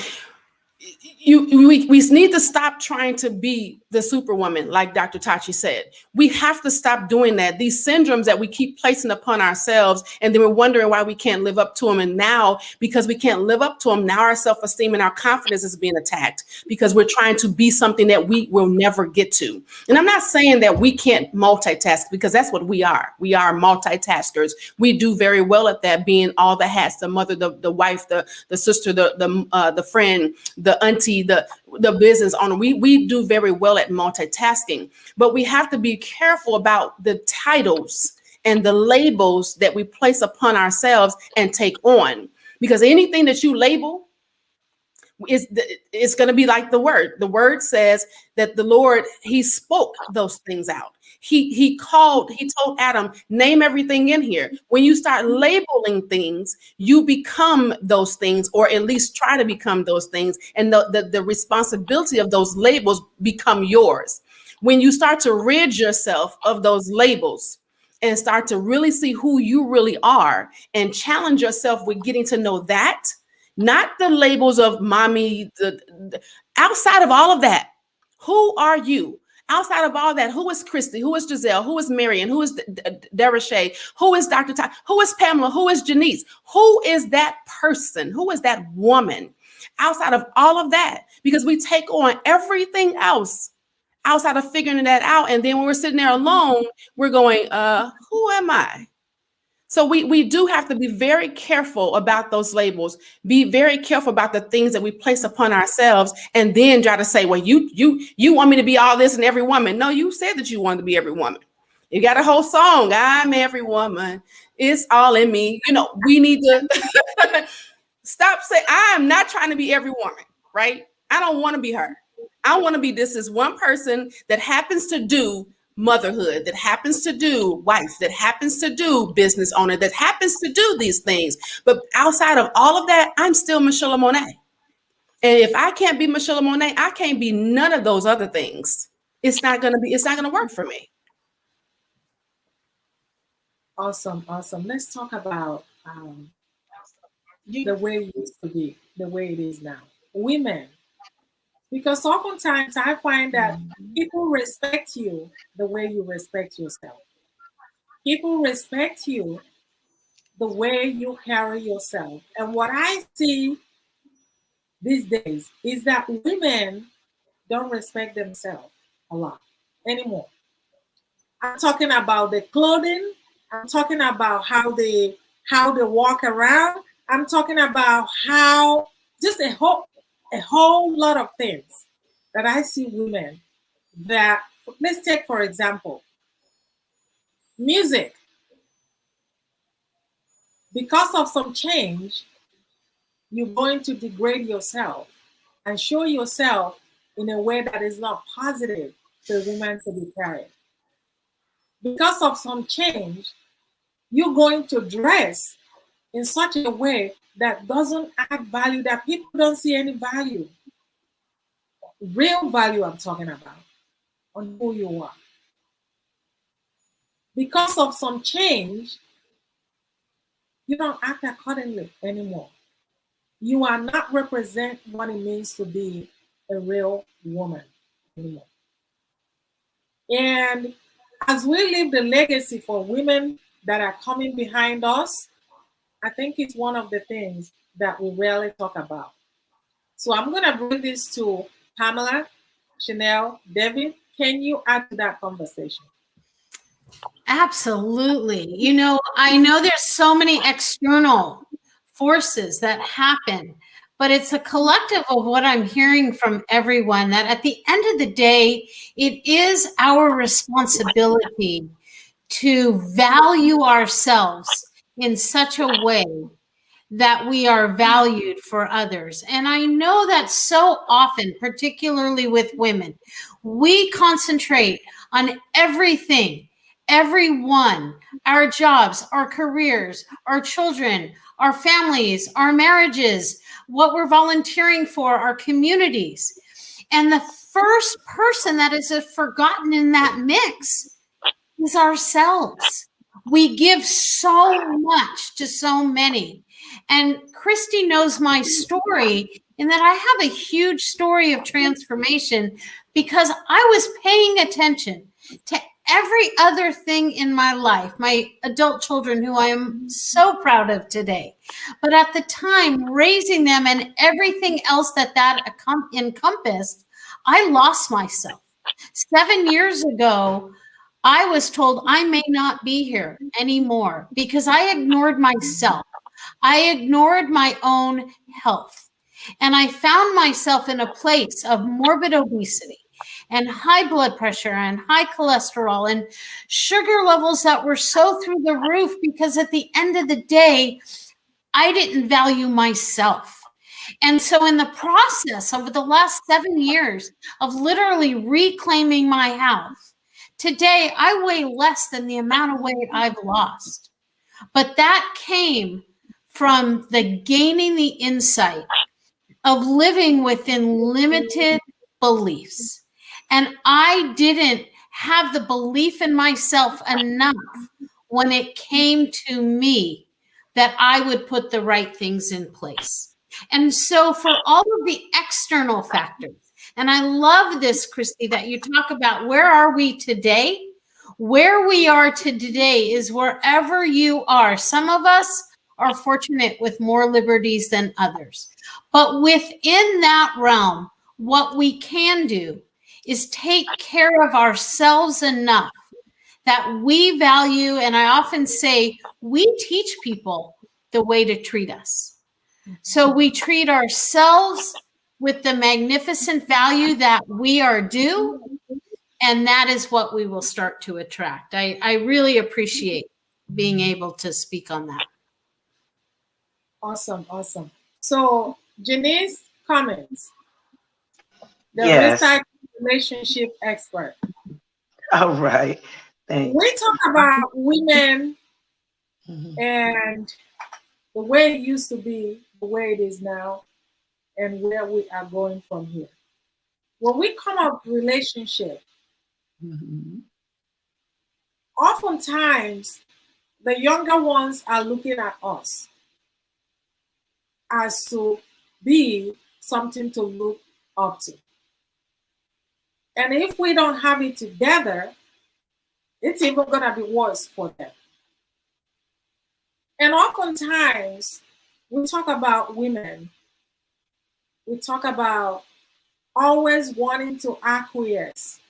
we need to stop trying to be the superwoman, like Dr. Tachi said. We have to stop doing that. These syndromes that we keep placing upon ourselves, and then we're wondering why we can't live up to them. And now, because we can't live up to them, now our self-esteem and our confidence is being attacked because we're trying to be something that we will never get to. And I'm not saying that we can't multitask, because that's what we are. We are multitaskers. We do very well at that, being all the hats: the mother, the wife, the sister, the friend, the auntie, the business owner. We do very well at multitasking, but we have to be careful about the titles and the labels that we place upon ourselves and take on, because anything that you label it's going to be like the word. The word says that the Lord, he spoke those things out. He told Adam, name everything in here. When you start labeling things, you become those things, or at least try to become those things. And the responsibility of those labels become yours. When you start to rid yourself of those labels and start to really see who you really are and challenge yourself with getting to know that, not the labels of mommy, outside of all of that, who are you? Outside of all that, who is Christy? Who is Giselle? Who is Marion? Who is Derashay? Who is Dr. Ty? Who is Pamela? Who is Janiece? Who is that person? Who is that woman? Outside of all of that, because we take on everything else outside of figuring that out. And then when we're sitting there alone, we're going, who am I? So we do have to be very careful about those labels, be very careful about the things that we place upon ourselves, and then try to say, well, you want me to be all this and every woman. No, you said that you wanted to be every woman. You got a whole song, I'm every woman. It's all in me. You know, we need to stop saying, I am not trying to be every woman, right? I don't want to be her. I want to be this one person that happens to do motherhood, that happens to do wife, that happens to do business owner, that happens to do these things. But outside of all of that, I'm still Michelle Monet. And if I can't be Michelle Monet, I can't be none of those other things. It's not going to work for me. Awesome. Let's talk about the way it used to be, the way it is now. Women. Because oftentimes I find that people respect you the way you respect yourself. People respect you the way you carry yourself. And what I see these days is that women don't respect themselves a lot anymore. I'm talking about the clothing. I'm talking about how they walk around. I'm talking about how just a whole lot of things that I see women that, let's take for example, music. Because of some change, you're going to degrade yourself and show yourself in a way that is not positive for a woman to be carried. Because of some change, you're going to dress in such a way that doesn't add value, that people don't see any value. Real value I'm talking about on who you are. Because of some change, you don't act accordingly anymore. You are not represent what it means to be a real woman anymore. And as we leave the legacy for women that are coming behind us, I think it's one of the things that we rarely talk about. So I'm going to bring this to Pamela, Chanel, Devin. Can you add to that conversation? Absolutely. You know, I know there's so many external forces that happen, but it's a collective of what I'm hearing from everyone, that at the end of the day, it is our responsibility to value ourselves in such a way that we are valued for others. And I know that so often, particularly with women, we concentrate on everything, everyone, our jobs, our careers, our children, our families, our marriages, what we're volunteering for, our communities. And the first person that is forgotten in that mix is ourselves. We give so much to so many. And Christy knows my story in that I have a huge story of transformation because I was paying attention to every other thing in my life, my adult children, who I am so proud of today. But at the time, raising them and everything else that encompassed, I lost myself. 7 years ago, I was told I may not be here anymore because I ignored myself. I ignored my own health. And I found myself in a place of morbid obesity and high blood pressure and high cholesterol and sugar levels that were so through the roof because at the end of the day, I didn't value myself. And so in the process over the last 7 years of literally reclaiming my health, today I weigh less than the amount of weight I've lost. But that came from the gaining the insight of living within limited beliefs. And I didn't have the belief in myself enough when it came to me that I would put the right things in place. And so for all of the external factors, and I love this, Christy, that you talk about where are we today? Where we are today is wherever you are. Some of us are fortunate with more liberties than others. But within that realm, what we can do is take care of ourselves enough that we value, and I often say, we teach people the way to treat us. So we treat ourselves with the magnificent value that we are due, and that is what we will start to attract. I really appreciate being able to speak on that. Awesome, awesome. So, Janiece Cummings, the Yes. recycling relationship expert. All right. Thanks. We talk about women and the way it used to be, the way it is now, and where we are going from here. When we come up with relationship, oftentimes the younger ones are looking at us as to be something to look up to. And if we don't have it together, it's even going to be worse for them. And oftentimes, we talk about women. We talk about always wanting to acquiesce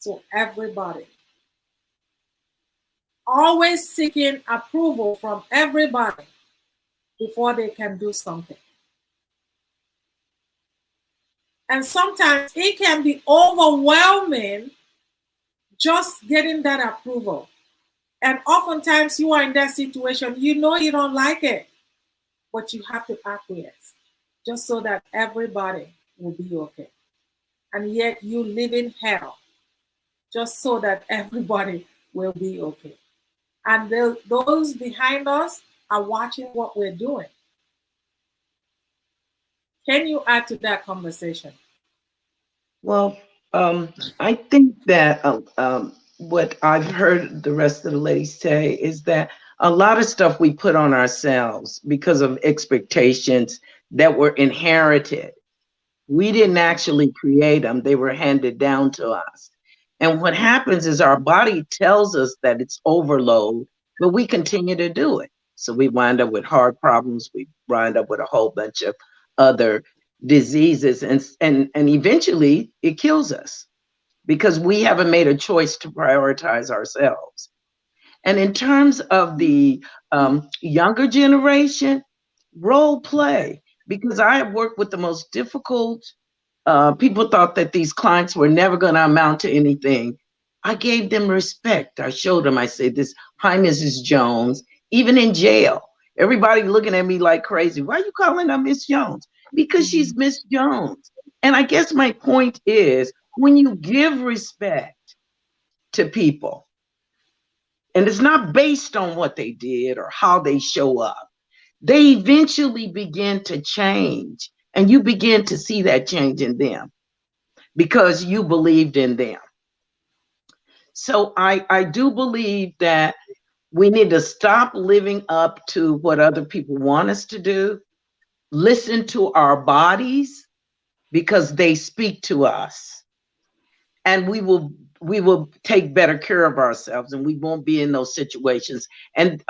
to everybody. Always seeking approval from everybody before they can do something. And sometimes it can be overwhelming just getting that approval. And oftentimes you are in that situation, you know you don't like it, but you have to acquiesce just so that everybody will be okay. And yet you live in hell just so that everybody will be okay. And those behind us are watching what we're doing. Can you add to that conversation? Well, I think that what I've heard the rest of the ladies say is that a lot of stuff we put on ourselves because of expectations that were inherited. We didn't actually create them, they were handed down to us. And what happens is our body tells us that it's overload, but we continue to do it. So we wind up with heart problems, we wind up with a whole bunch of other diseases, and eventually it kills us because we haven't made a choice to prioritize ourselves. And in terms of the younger generation, role play, because I have worked with the most difficult people. Thought that these clients were never going to amount to anything. I gave them respect. I showed them, I said, this, hi, Mrs. Jones, even in jail, everybody looking at me like crazy. Why are you calling her Miss Jones? Because she's Miss Jones. And I guess my point is, when you give respect to people, and it's not based on what they did or how they show up, they eventually begin to change. And you begin to see that change in them because you believed in them. So I do believe that we need to stop living up to what other people want us to do. Listen to our bodies because they speak to us. And we will take better care of ourselves and we won't be in those situations. And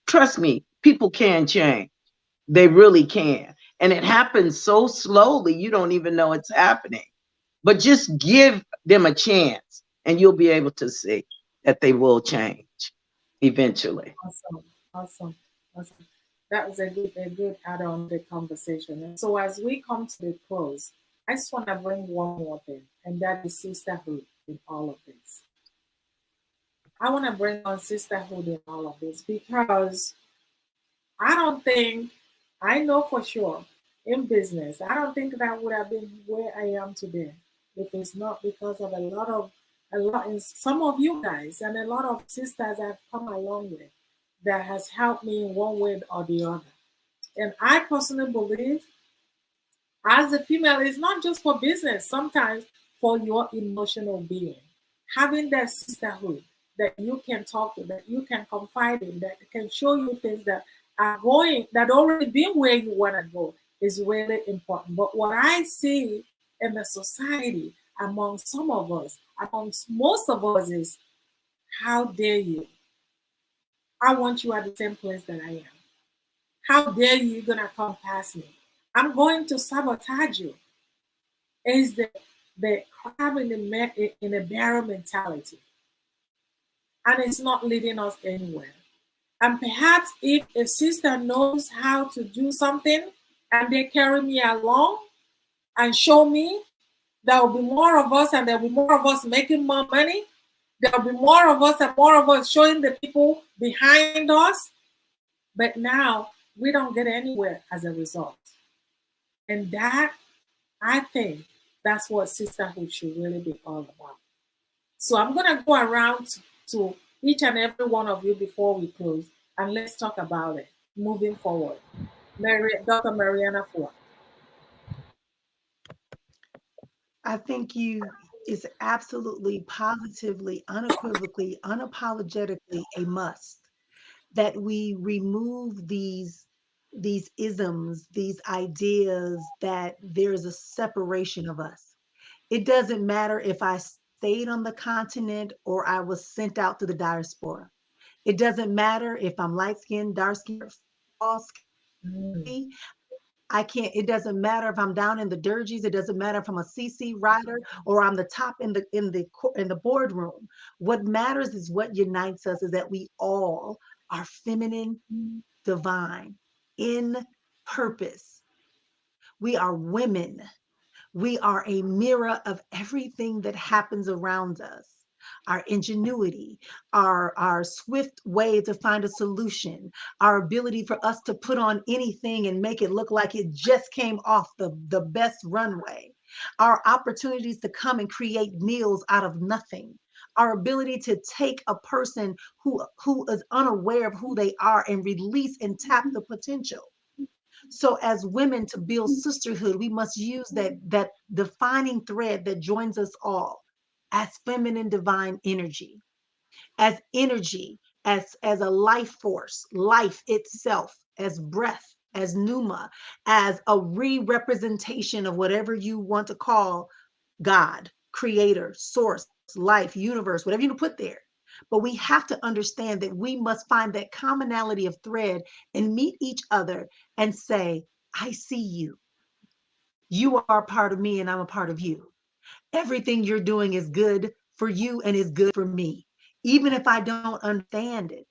trust me, people can change. They really can. And it happens so slowly, you don't even know it's happening. But just give them a chance and you'll be able to see that they will change eventually. Awesome. That was a good add-on to the conversation. And so as we come to the close, I just want to bring one more thing, and that is sisterhood in all of this. I want to bring on sisterhood in all of this because I know for sure in business, I don't think that would have been where I am today if it's not because of some of you guys and a lot of sisters I've come along with that has helped me in one way or the other. And I personally believe as a female, it's not just for business, sometimes for your emotional being. Having that sisterhood that you can talk to, that you can confide in, that can show you things that are going, that already been where you want to go. is really important. But what I see in the society, among some of us, amongst most of us, is how dare you? I want you at the same place that I am. How dare you gonna come past me? I'm going to sabotage you. Is the crab in the barrel mentality, and it's not leading us anywhere. And perhaps if a sister knows how to do something and they carry me along and show me, there will be more of us, and there will be more of us making more money. There will be more of us and more of us showing the people behind us. But now we don't get anywhere as a result. And that, I think, that's what sisterhood should really be all about. So I'm going to go around to each and every one of you before we close, and let's talk about it moving forward. Dr. Mariana Ford. I think it's absolutely, positively, unequivocally, unapologetically a must that we remove these isms, these ideas that there's a separation of us. It doesn't matter if I stayed on the continent or I was sent out to the diaspora. It doesn't matter if I'm light skinned, dark skinned, false. I can't, it doesn't matter if I'm down in the dirges. It doesn't matter if I'm a CC rider or I'm the top in the boardroom. What matters is what unites us is that we all are feminine, divine, in purpose. We are women. We are a mirror of everything that happens around us. Our ingenuity, our swift way to find a solution, our ability for us to put on anything and make it look like it just came off the best runway, our opportunities to come and create meals out of nothing, our ability to take a person who is unaware of who they are and release and tap the potential. So as women, to build sisterhood, we must use that defining thread that joins us all as feminine divine energy, as energy, as a life force, life itself, as breath, as pneuma, as a re-representation of whatever you want to call God, creator, source, life, universe, whatever you put there. But we have to understand that we must find that commonality of thread and meet each other and say, I see you. You are a part of me and I'm a part of you. Everything you're doing is good for you and is good for me, even if I don't understand it.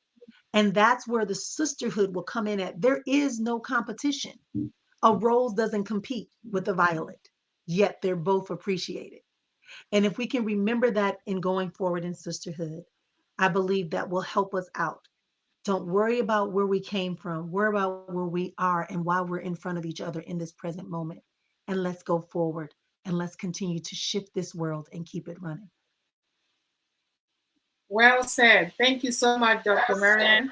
And that's where the sisterhood will come in at. There is no competition. A rose doesn't compete with a violet, yet they're both appreciated. And if we can remember that in going forward in sisterhood, I believe that will help us out. Don't worry about where we came from. Worry about where we are and why we're in front of each other in this present moment. And let's go forward and let's continue to shift this world and keep it running. Well said. Thank you so much, Dr. Marianne.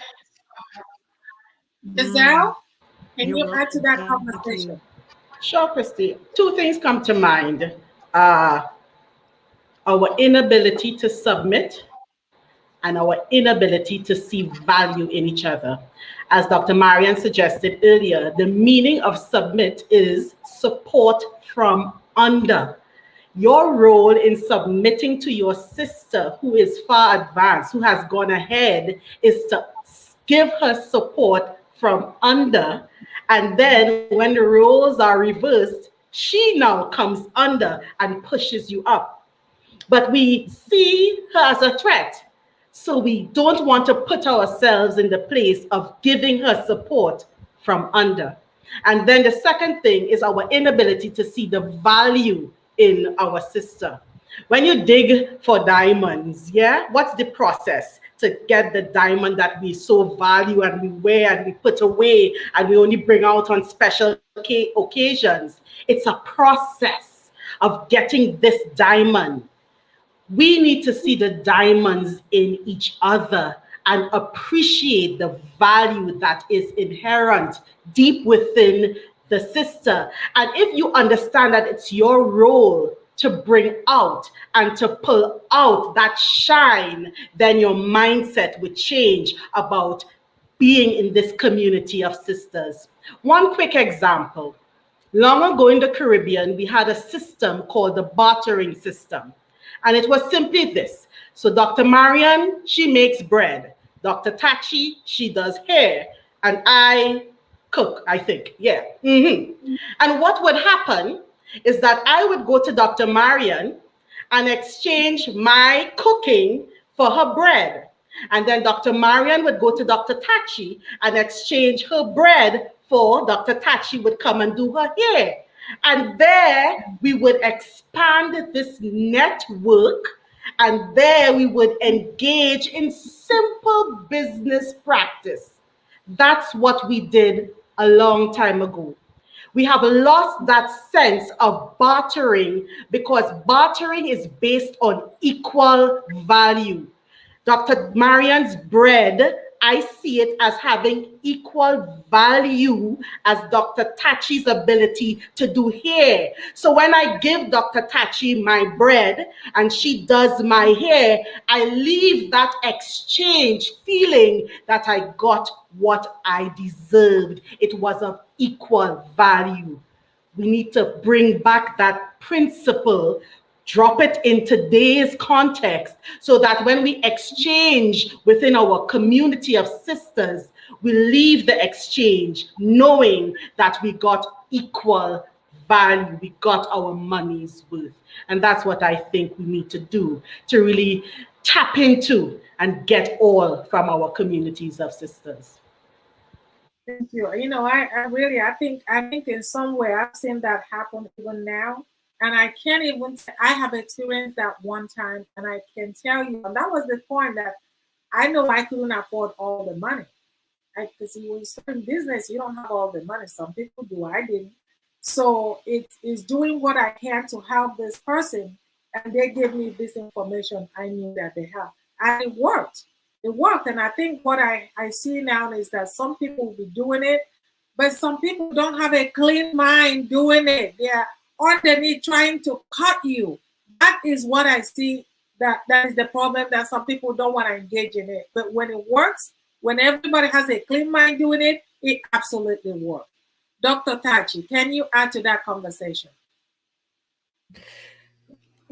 Giselle, can you add to that conversation? Sure, Christy. Two things come to mind. Our inability to submit and our inability to see value in each other. As Dr. Marianne suggested earlier, the meaning of submit is support from under. Your role in submitting to your sister who is far advanced, who has gone ahead, is to give her support from under. And then when the roles are reversed, she now comes under and pushes you up. But we see her as a threat. So we don't want to put ourselves in the place of giving her support from under. And then the second thing is our inability to see the value in our sister. When you dig for diamonds, what's the process to get the diamond that we so value and we wear and we put away and we only bring out on special occasions? It's a process of getting this diamond. We need to see the diamonds in each other and appreciate the value that is inherent deep within the sister. And if you understand that it's your role to bring out and to pull out that shine, then your mindset would change about being in this community of sisters. One quick example. Long ago in the Caribbean, we had a system called the bartering system. And it was simply this. So Dr. Marian, she makes bread. Dr. Tachi, she does hair. And I cook, I think. Yeah. And what would happen is that I would go to Dr. Marian and exchange my cooking for her bread. And then Dr. Marian would go to Dr. Tachi and exchange her bread for Dr. Tachi would come and do her hair. And there we would expand this network, and there we would engage in simple business practice. That's what we did a long time ago. We have lost that sense of bartering because bartering is based on equal value. Dr. Marian's bread, I see it as having equal value as Dr. Tachi's ability to do hair. So when I give Dr. Tachi my bread and she does my hair, I leave that exchange feeling that I got what I deserved. It was of equal value. We need to bring back that principle, drop it in today's context so that when we exchange within our community of sisters, we leave the exchange knowing that we got equal value, we got our money's worth. And that's what I think we need to do to really tap into and get all from our communities of sisters. Thank you. You know, I think in some way I've seen that happen even now. And I can't even say I have experienced that one time, and I can tell you, and that was the point that I know I couldn't afford all the money. Because when you start in business, you don't have all the money. Some people do, I didn't. So it's doing what I can to help this person, and they give me this information I knew that they have. And it worked. It worked. And I think what I see now is that some people will be doing it, but some people don't have a clean mind doing it. They're underneath trying to cut you. That is what I see. That is the problem, that some people don't want to engage in it. But when it works, when everybody has a clean mind doing it, it absolutely works. Dr. Tachi, can you add to that conversation?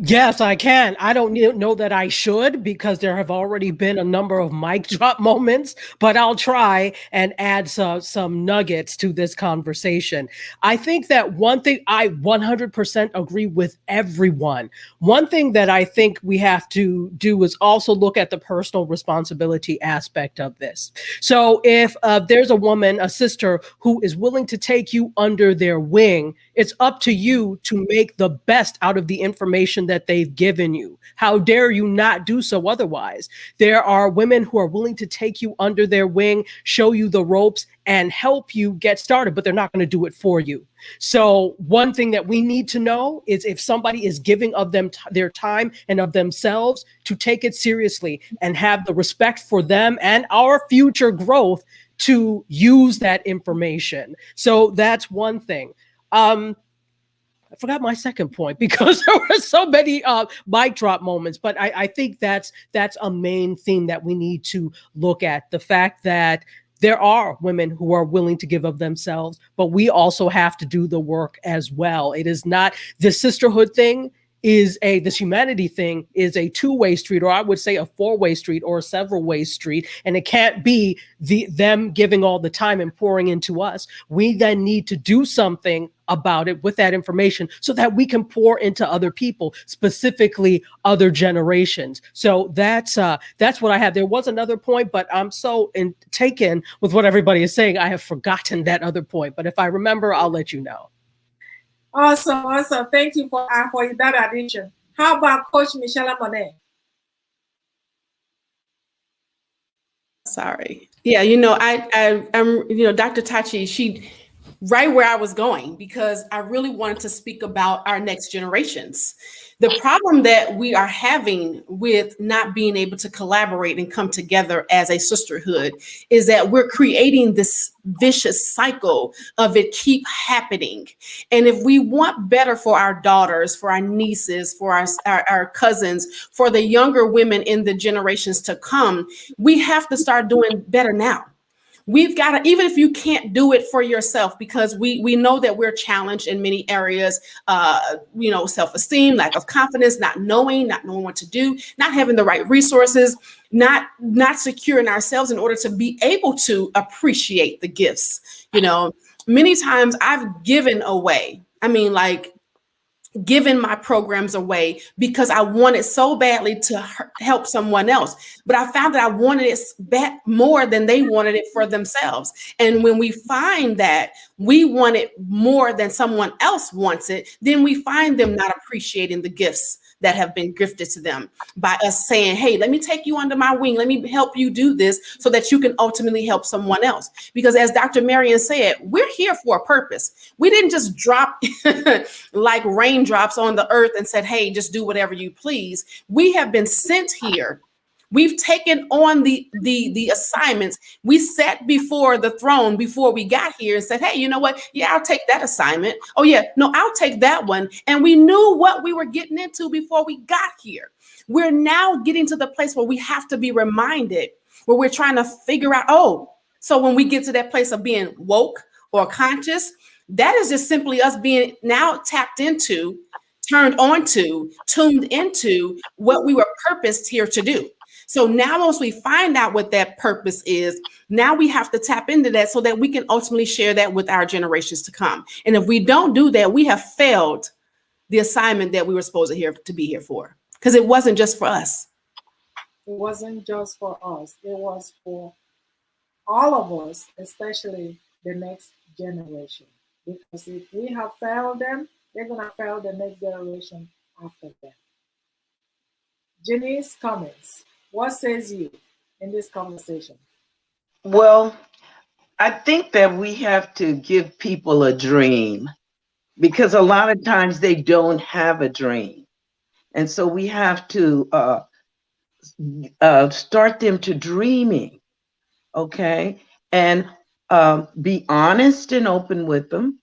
Yes, I can. I don't know that I should because there have already been a number of mic drop moments, but I'll try and add some nuggets to this conversation. I think that one thing I 100% agree with everyone. One thing that I think we have to do is also look at the personal responsibility aspect of this. So if there's a woman, a sister who is willing to take you under their wing, it's up to you to make the best out of the information that they've given you. How dare you not do so otherwise? There are women who are willing to take you under their wing, show you the ropes, and help you get started, but they're not going to do it for you. So one thing that we need to know is if somebody is giving of them their time and of themselves, to take it seriously and have the respect for them and our future growth to use that information. So that's one thing. I forgot my second point because there were so many mic drop moments, but I think that's a main theme that we need to look at. The fact that there are women who are willing to give of themselves, but we also have to do the work as well. It is not the sisterhood thing. This humanity thing is a two-way street, or I would say a four-way street or a several-way street. And it can't be them giving all the time and pouring into us. We then need to do something about it with that information so that we can pour into other people, specifically other generations. So that's what I have. There was another point, but I'm so taken with what everybody is saying, I have forgotten that other point. But if I remember, I'll let you know. Awesome. Thank you for that addition. How about Coach Michelle Monet? Sorry. Yeah, I'm Dr. Tachi, she right where I was going, because I really wanted to speak about our next generations. The problem that we are having with not being able to collaborate and come together as a sisterhood is that we're creating this vicious cycle of it keep happening. And if we want better for our daughters, for our nieces, for our cousins, for the younger women in the generations to come, we have to start doing better now. we've got to, even if you can't do it for yourself, because we know that we're challenged in many areas, self-esteem, lack of confidence, not knowing what to do, not having the right resources, not securing ourselves in order to be able to appreciate the gifts. Many times I've given away, given my programs away because I wanted so badly to help someone else. But I found that I wanted it more than they wanted it for themselves. And when we find that we want it more than someone else wants it, then we find them not appreciating the gifts that have been gifted to them by us saying, hey, let me take you under my wing. Let me help you do this so that you can ultimately help someone else. Because as Dr. Marion said, we're here for a purpose. We didn't just drop like raindrops on the earth and said, hey, just do whatever you please. We have been sent here. We've taken on the assignments. We sat before the throne before we got here and said, hey, you know what? Yeah, I'll take that assignment. Oh, yeah, no, I'll take that one. And we knew what we were getting into before we got here. We're now getting to the place where we have to be reminded, where we're trying to figure out, so when we get to that place of being woke or conscious, that is just simply us being now tapped into, turned on to, tuned into what we were purposed here to do. So now once we find out what that purpose is, now we have to tap into that so that we can ultimately share that with our generations to come. And if we don't do that, we have failed the assignment that we were supposed to be here for, because it wasn't just for us. It wasn't just for us. It was for all of us, especially the next generation. Because if we have failed them, they're going to fail the next generation after them. Janiece Cummings, what says you in this conversation? Well, I think that we have to give people a dream, because a lot of times they don't have a dream. And so we have to start them to dreaming, okay? And be honest and open with them,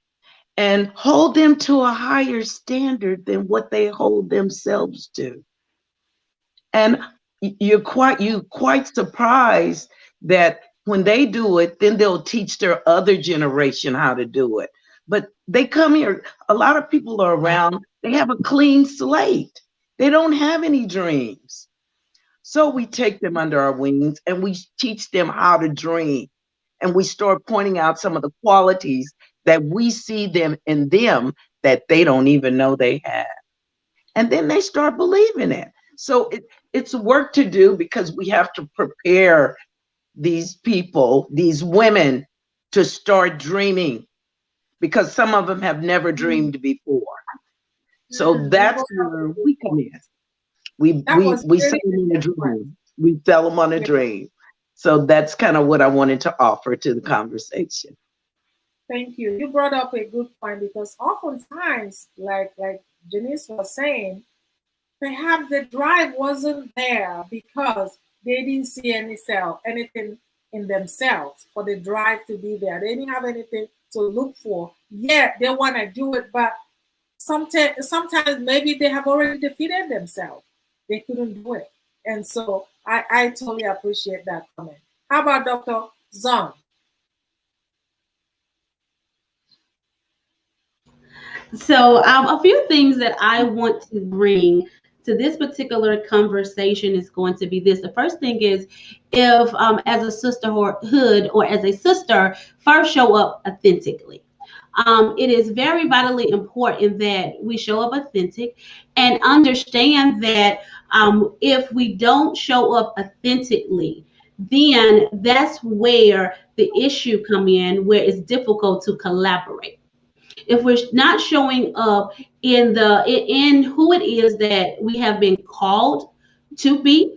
and hold them to a higher standard than what they hold themselves to. And you're quite surprised that when they do it, then they'll teach their other generation how to do it. But they come here, a lot of people are around, they have a clean slate. They don't have any dreams. So we take them under our wings and we teach them how to dream. And we start pointing out some of the qualities that we see them in them that they don't even know they have. And then they start believing it. So it's work to do, because we have to prepare these people, these women, to start dreaming, because some of them have never dreamed before. So that's where we come in. We sell them on a dream. We sell them on a dream. So that's kind of what I wanted to offer to the conversation. Thank you. You brought up a good point, because oftentimes, like Janiece was saying, perhaps the drive wasn't there because they didn't see anything in themselves for the drive to be there. They didn't have anything to look for. Yeah, they want to do it, but sometimes maybe they have already defeated themselves. They couldn't do it. And so I totally appreciate that comment. How about Dr. Zong? So a few things that I want to bring to this particular conversation is going to be this. The first thing is, if as a sisterhood or as a sister, first show up authentically. It is very vitally important that we show up authentic and understand that if we don't show up authentically, then that's where the issue come in, where it's difficult to collaborate. If we're not showing up in who it is that we have been called to be,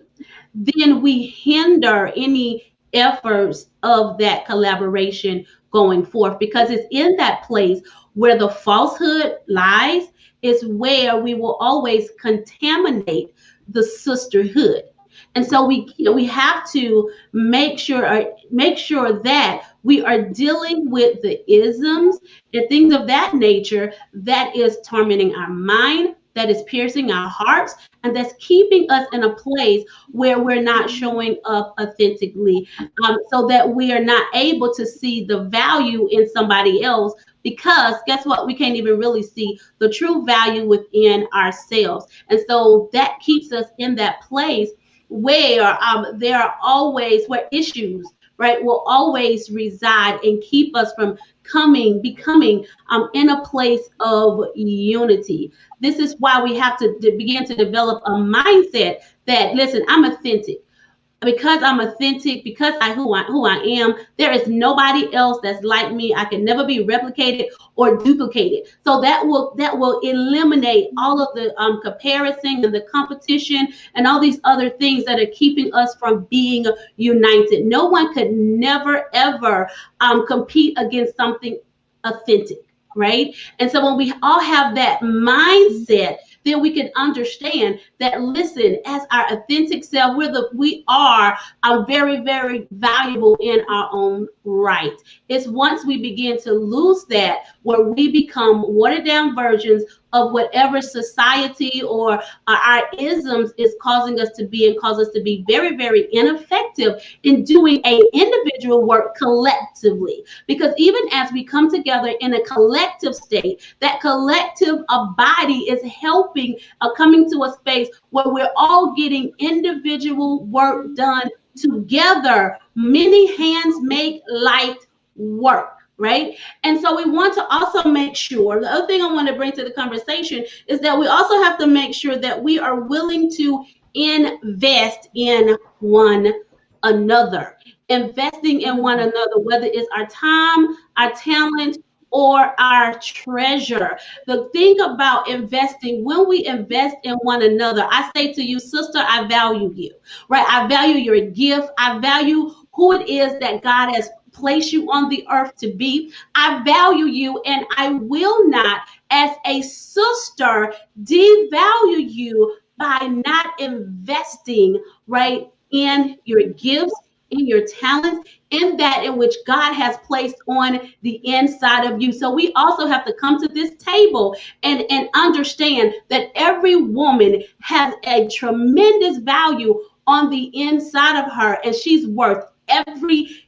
then we hinder any efforts of that collaboration going forth, because it's in that place where the falsehood lies, is where we will always contaminate the sisterhood. And so we have to make sure that we are dealing with the isms and things of that nature that is tormenting our mind, that is piercing our hearts and that's keeping us in a place where we're not showing up authentically, so that we are not able to see the value in somebody else, because guess what? We can't even really see the true value within ourselves. And so that keeps us in that place where there are always, where issues, right, will always reside and keep us from becoming in a place of unity. This is why we have to begin to develop a mindset that, listen, I'm authentic. Because I'm authentic, because who I am, there is nobody else that's like me. I can never be replicated or duplicated. So that will eliminate all of the comparison and the competition and all these other things that are keeping us from being united. No one could never ever compete against something authentic, right? And so when we all have that mindset, then we can understand that, listen, as our authentic self, we are very, very valuable in our own right. It's once we begin to lose that, where we become watered down versions of whatever society or our isms is causing us to be, and cause us to be very, very ineffective in doing a individual work collectively. Because even as we come together in a collective state, that collective body is helping, coming to a space where we're all getting individual work done together. Many hands make light work, right? And so we want to also make sure, the other thing I want to bring to the conversation is that we also have to make sure that we are willing to invest in one another. Investing in one another, whether it's our time, our talent, or our treasure. The thing about investing, when we invest in one another, I say to you, sister, I value you, right? I value your gift. I value who it is that God has placed you on the earth to be. I value you, and I will not, as a sister, devalue you by not investing, right, in your gifts, in your talents, in that in which God has placed on the inside of you. So we also have to come to this table and understand that every woman has a tremendous value on the inside of her, and she's worth every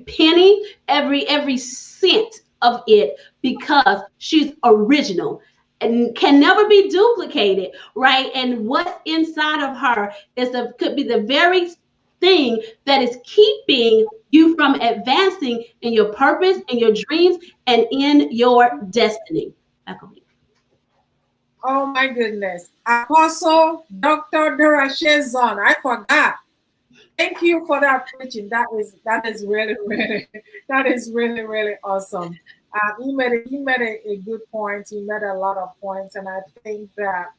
penny, every cent of it, because she's original and can never be duplicated, right? And what's inside of her could be the very thing that is keeping you from advancing in your purpose, in your dreams, and in your destiny. Back on you. Oh my goodness. Apostle Dr. Janiece Zon. I forgot. Thank you for that preaching. That is really, really awesome. You made a good point. You made a lot of points, and I think that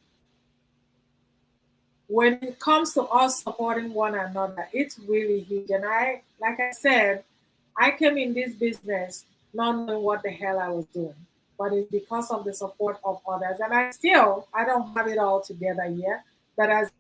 when it comes to us supporting one another, it's really huge. And like I said, I came in this business not knowing what the hell I was doing, but it's because of the support of others. And I don't have it all together yet, but as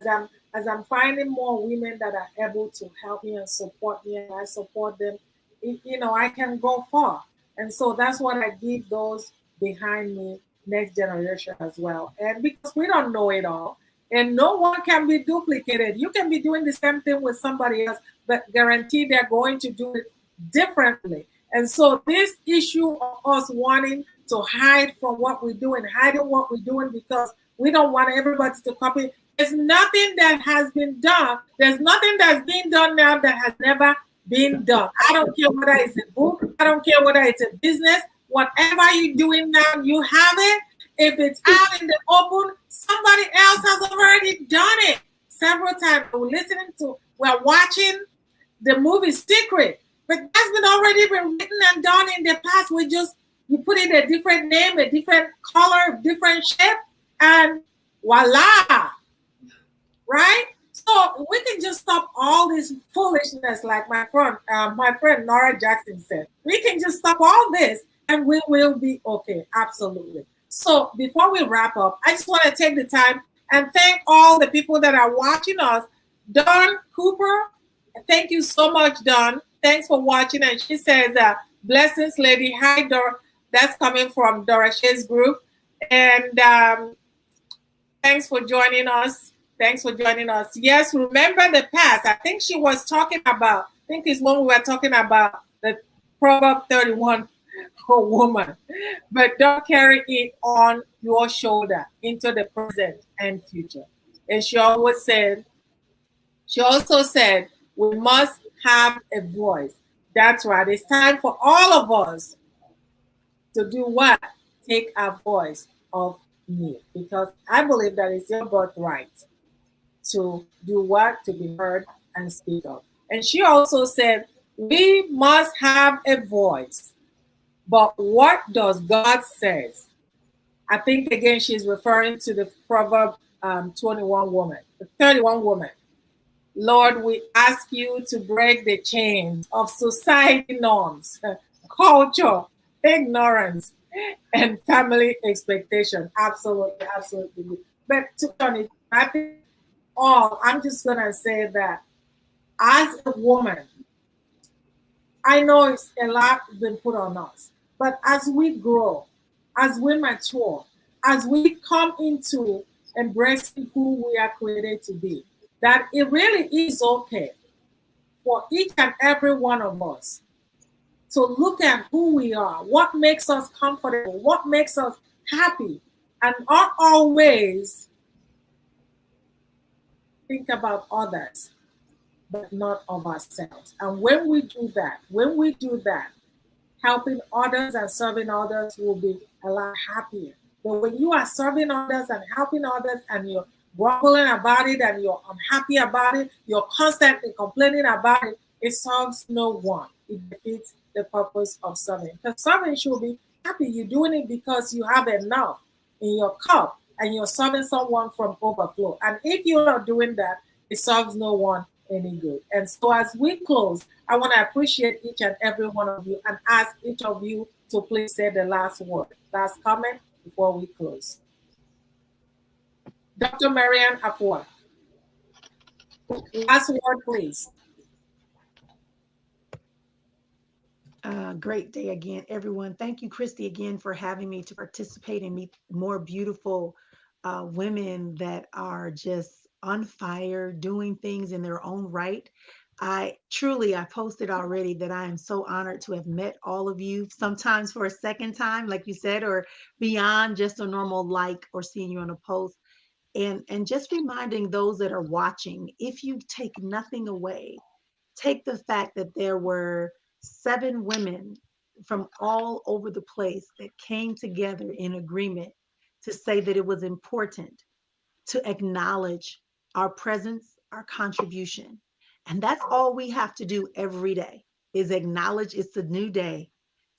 I'm finding more women that are able to help me and support me, and I support them, I can go far. And so that's what I give those behind me, next generation as well. And because we don't know it all, and no one can be duplicated. You can be doing the same thing with somebody else, but guarantee they're going to do it differently. And so this issue of us wanting to hide from what we're doing, hiding what we're doing because we don't want everybody to copy. There's nothing that has been done. There's nothing that's being done now that has never been done. I don't care whether it's a book. I don't care whether it's a business. Whatever you're doing now, you have it. If it's out in the open, somebody else has already done it several times. We're watching the movie Secret, but that's already been written and done in the past. You put in a different name, a different color, different shape, and voila, right? So we can just stop all this foolishness, like my friend Nora Jackson said. We can just stop all this, and we will be okay. Absolutely. So before we wrap up, I just want to take the time and thank all the people that are watching us. Dawn Cooper, thank you so much, Dawn. Thanks for watching. And she says, blessings, lady. Hi, Dora. That's coming from Dorothy's group. And thanks for joining us. Thanks for joining us. Yes, remember the past. I think she was talking about, I think it's when we were talking about the Proverb 31 woman. But don't carry it on your shoulder into the present and future. And she also said, we must have a voice. That's right. It's time for all of us to do what? Take our voice of need. Because I believe that it's your birthright to do what? To be heard and speak up. And she also said, we must have a voice. But what does God says? I think again she's referring to the Proverb 21 woman, the 31 woman. Lord, we ask you to break the chains of society norms, culture, ignorance, and family expectation. Absolutely, absolutely. But to be honest, I think I'm just gonna say that as a woman, I know it's a lot been put on us, but as we grow, as we mature, as we come into embracing who we are created to be, that it really is okay for each and every one of us to look at who we are, what makes us comfortable, what makes us happy, and not always think about others, but not of ourselves. And when we do that, helping others and serving others will be a lot happier. But when you are serving others and helping others and you're grumbling about it and you're unhappy about it, you're constantly complaining about it, it serves no one. It defeats the purpose of serving. Because serving should be happy. You're doing it because you have enough in your cup and you're serving someone from overflow. And if you're not doing that, it serves no one any good. And so as we close, I want to appreciate each and every one of you and ask each of you to please say the last word, last comment before we close. Dr. Marianne Afua, last word, please. Great day again, everyone. Thank you, Christy, again for having me to participate and meet more beautiful women that are just on fire, doing things in their own right. I posted already that I am so honored to have met all of you, sometimes for a second time, like you said, or beyond just a normal like or seeing you on a post. And just reminding those that are watching, if you take nothing away, take the fact that there were 7 women from all over the place that came together in agreement to say that it was important to acknowledge our presence, our contribution. And that's all we have to do every day is acknowledge it's a new day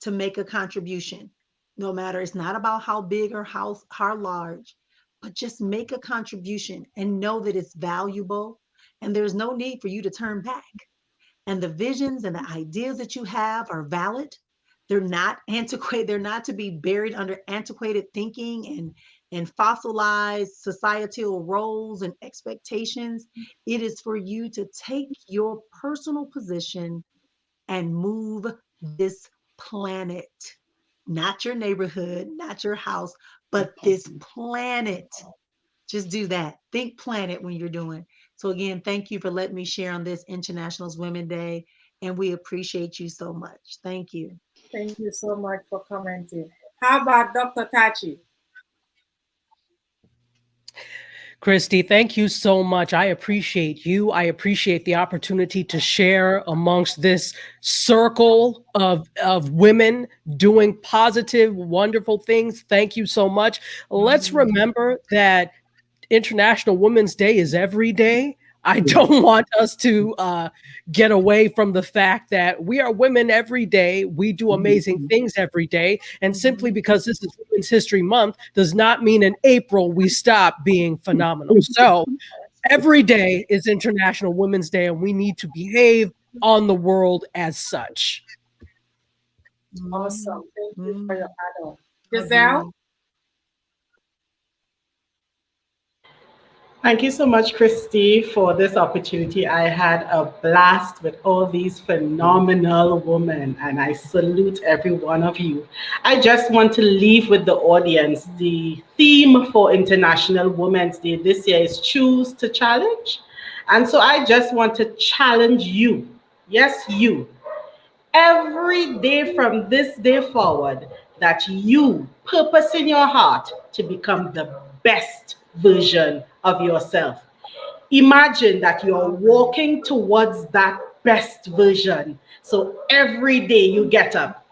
to make a contribution. No matter, it's not about how big or how large, but just make a contribution and know that it's valuable and there's no need for you to turn back. And the visions and the ideas that you have are valid. They're not antiquated. They're not to be buried under antiquated thinking and fossilized societal roles and expectations. It is for you to take your personal position and move this planet, not your neighborhood, not your house, but this planet. Just do that. Think planet when you're doing. So again, thank you for letting me share on this International Women's Day, and we appreciate you so much. Thank you. Thank you so much for commenting. How about Dr. Tachi? Christy, thank you so much. I appreciate you. I appreciate the opportunity to share amongst this circle of women doing positive, wonderful things. Thank you so much. Let's remember that International Women's Day is every day. I don't want us to get away from the fact that we are women every day. We do amazing things every day. And simply because this is Women's History Month does not mean in April we stop being phenomenal. So every day is International Women's Day, and we need to behave on the world as such. Awesome. Thank you for your add-on. Giselle? Thank you so much, Christy, for this opportunity. I had a blast with all these phenomenal women, and I salute every one of you. I just want to leave with the audience the theme for International Women's Day this year is Choose to Challenge. And so I just want to challenge you, yes, you, every day from this day forward, that you purpose in your heart to become the best version of yourself. Imagine that you're walking towards that best version. So every day you get up,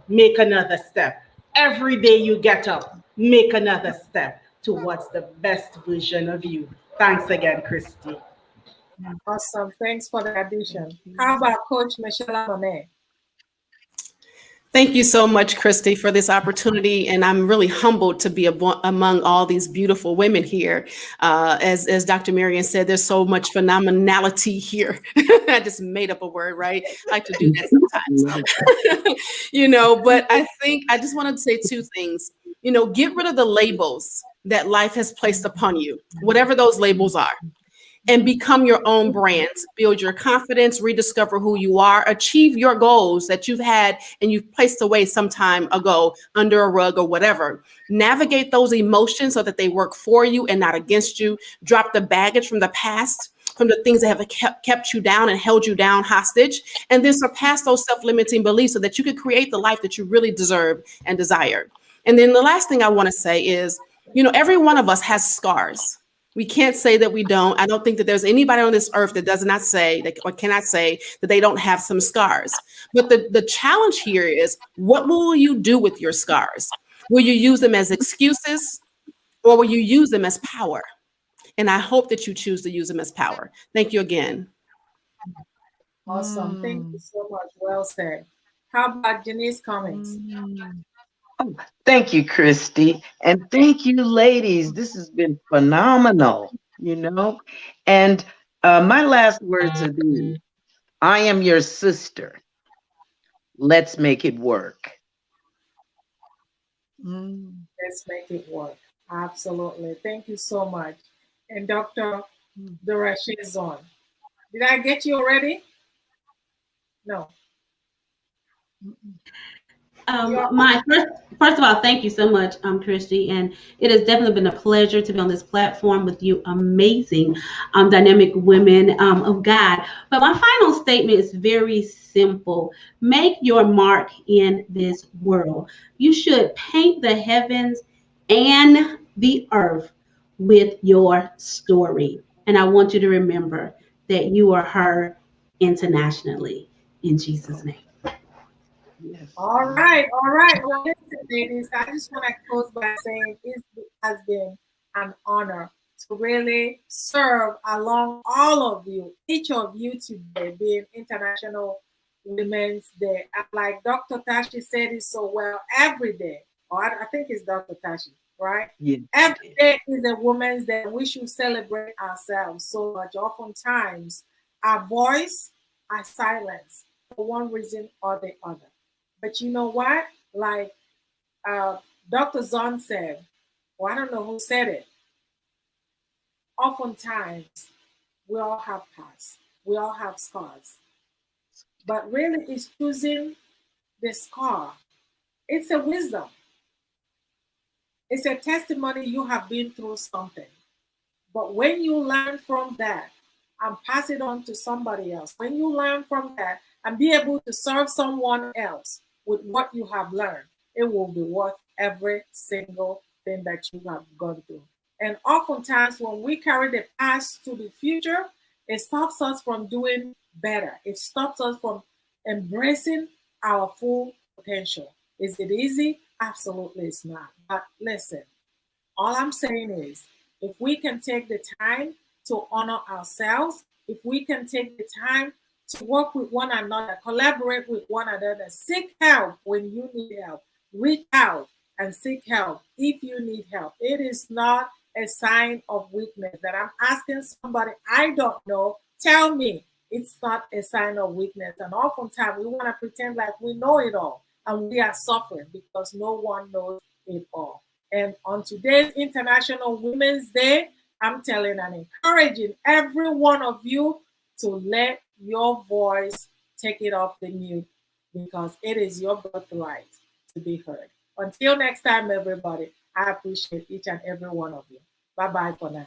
make another step. Every day you get up, make another step towards the best version of you. Thanks again, Christy. Awesome. Thanks for the addition. How about Coach Michelle Monet? Thank you so much, Christy, for this opportunity. And I'm really humbled to be among all these beautiful women here. As Dr. Marion said, there's so much phenomenality here. I just made up a word, right? I like to do that sometimes. But I think I just wanted to say two things. Get rid of the labels that life has placed upon you, whatever those labels are, and become your own brands. Build your confidence, rediscover who you are, achieve your goals that you've had and you've placed away some time ago under a rug or whatever. Navigate those emotions so that they work for you and not against you. Drop the baggage from the past, from the things that have kept you down and held you down hostage, and then surpass those self-limiting beliefs so that you can create the life that you really deserve and desire. And then the last thing I want to say is, every one of us has scars. We can't say that we don't. I don't think that there's anybody on this earth that does not say that or cannot say that they don't have some scars. But the challenge here is, what will you do with your scars? Will you use them as excuses, or will you use them as power? And I hope that you choose to use them as power. Thank you again. Awesome. Thank you so much. Well said. How about Janiece Cummings? Oh, thank you, Christy. And thank you, ladies. This has been phenomenal, And my last words are these: I am your sister. Let's make it work. Let's make it work. Absolutely. Thank you so much. And Dr. Dorashizon, did I get you already? No. First of all, thank you so much, Christy, and it has definitely been a pleasure to be on this platform with you, amazing, dynamic women of God. But my final statement is very simple: make your mark in this world. You should paint the heavens and the earth with your story, and I want you to remember that you are heard internationally. In Jesus' name. Yes. All right. Well, listen, ladies, I just want to close by saying it has been an honor to really serve along all of you, each of you today, being International Women's Day. Like Dr. Tashi said it so well, every day, or I think it's Dr. Tashi, right? Yeah. Every day is a Women's Day. We should celebrate ourselves so much. Oftentimes, our voice are silenced for one reason or the other. But you know what? Like Dr. Zahn said, or I don't know who said it, oftentimes we all have past, we all have scars. But really, it's choosing the scar. It's a wisdom. It's a testimony you have been through something. But when you learn from that and pass it on to somebody else, when you learn from that and be able to serve someone else with what you have learned, it will be worth every single thing that you have gone through. And oftentimes, when we carry the past to the future, it stops us from doing better. It stops us from embracing our full potential. Is it easy? Absolutely, it's not. But listen, all I'm saying is, if we can take the time to honor ourselves, if we can take the time to work with one another, collaborate with one another, seek help when you need help, reach out and seek help if you need help. It is not a sign of weakness that I'm asking somebody I don't know, tell me. It's not a sign of weakness. And oftentimes we want to pretend like we know it all, and we are suffering because no one knows it all. And on today's International Women's Day, I'm telling and encouraging every one of you to let your voice take it off the mute, because it is your birthright to be heard. Until next time, everybody, I appreciate each and every one of you. Bye-bye for now.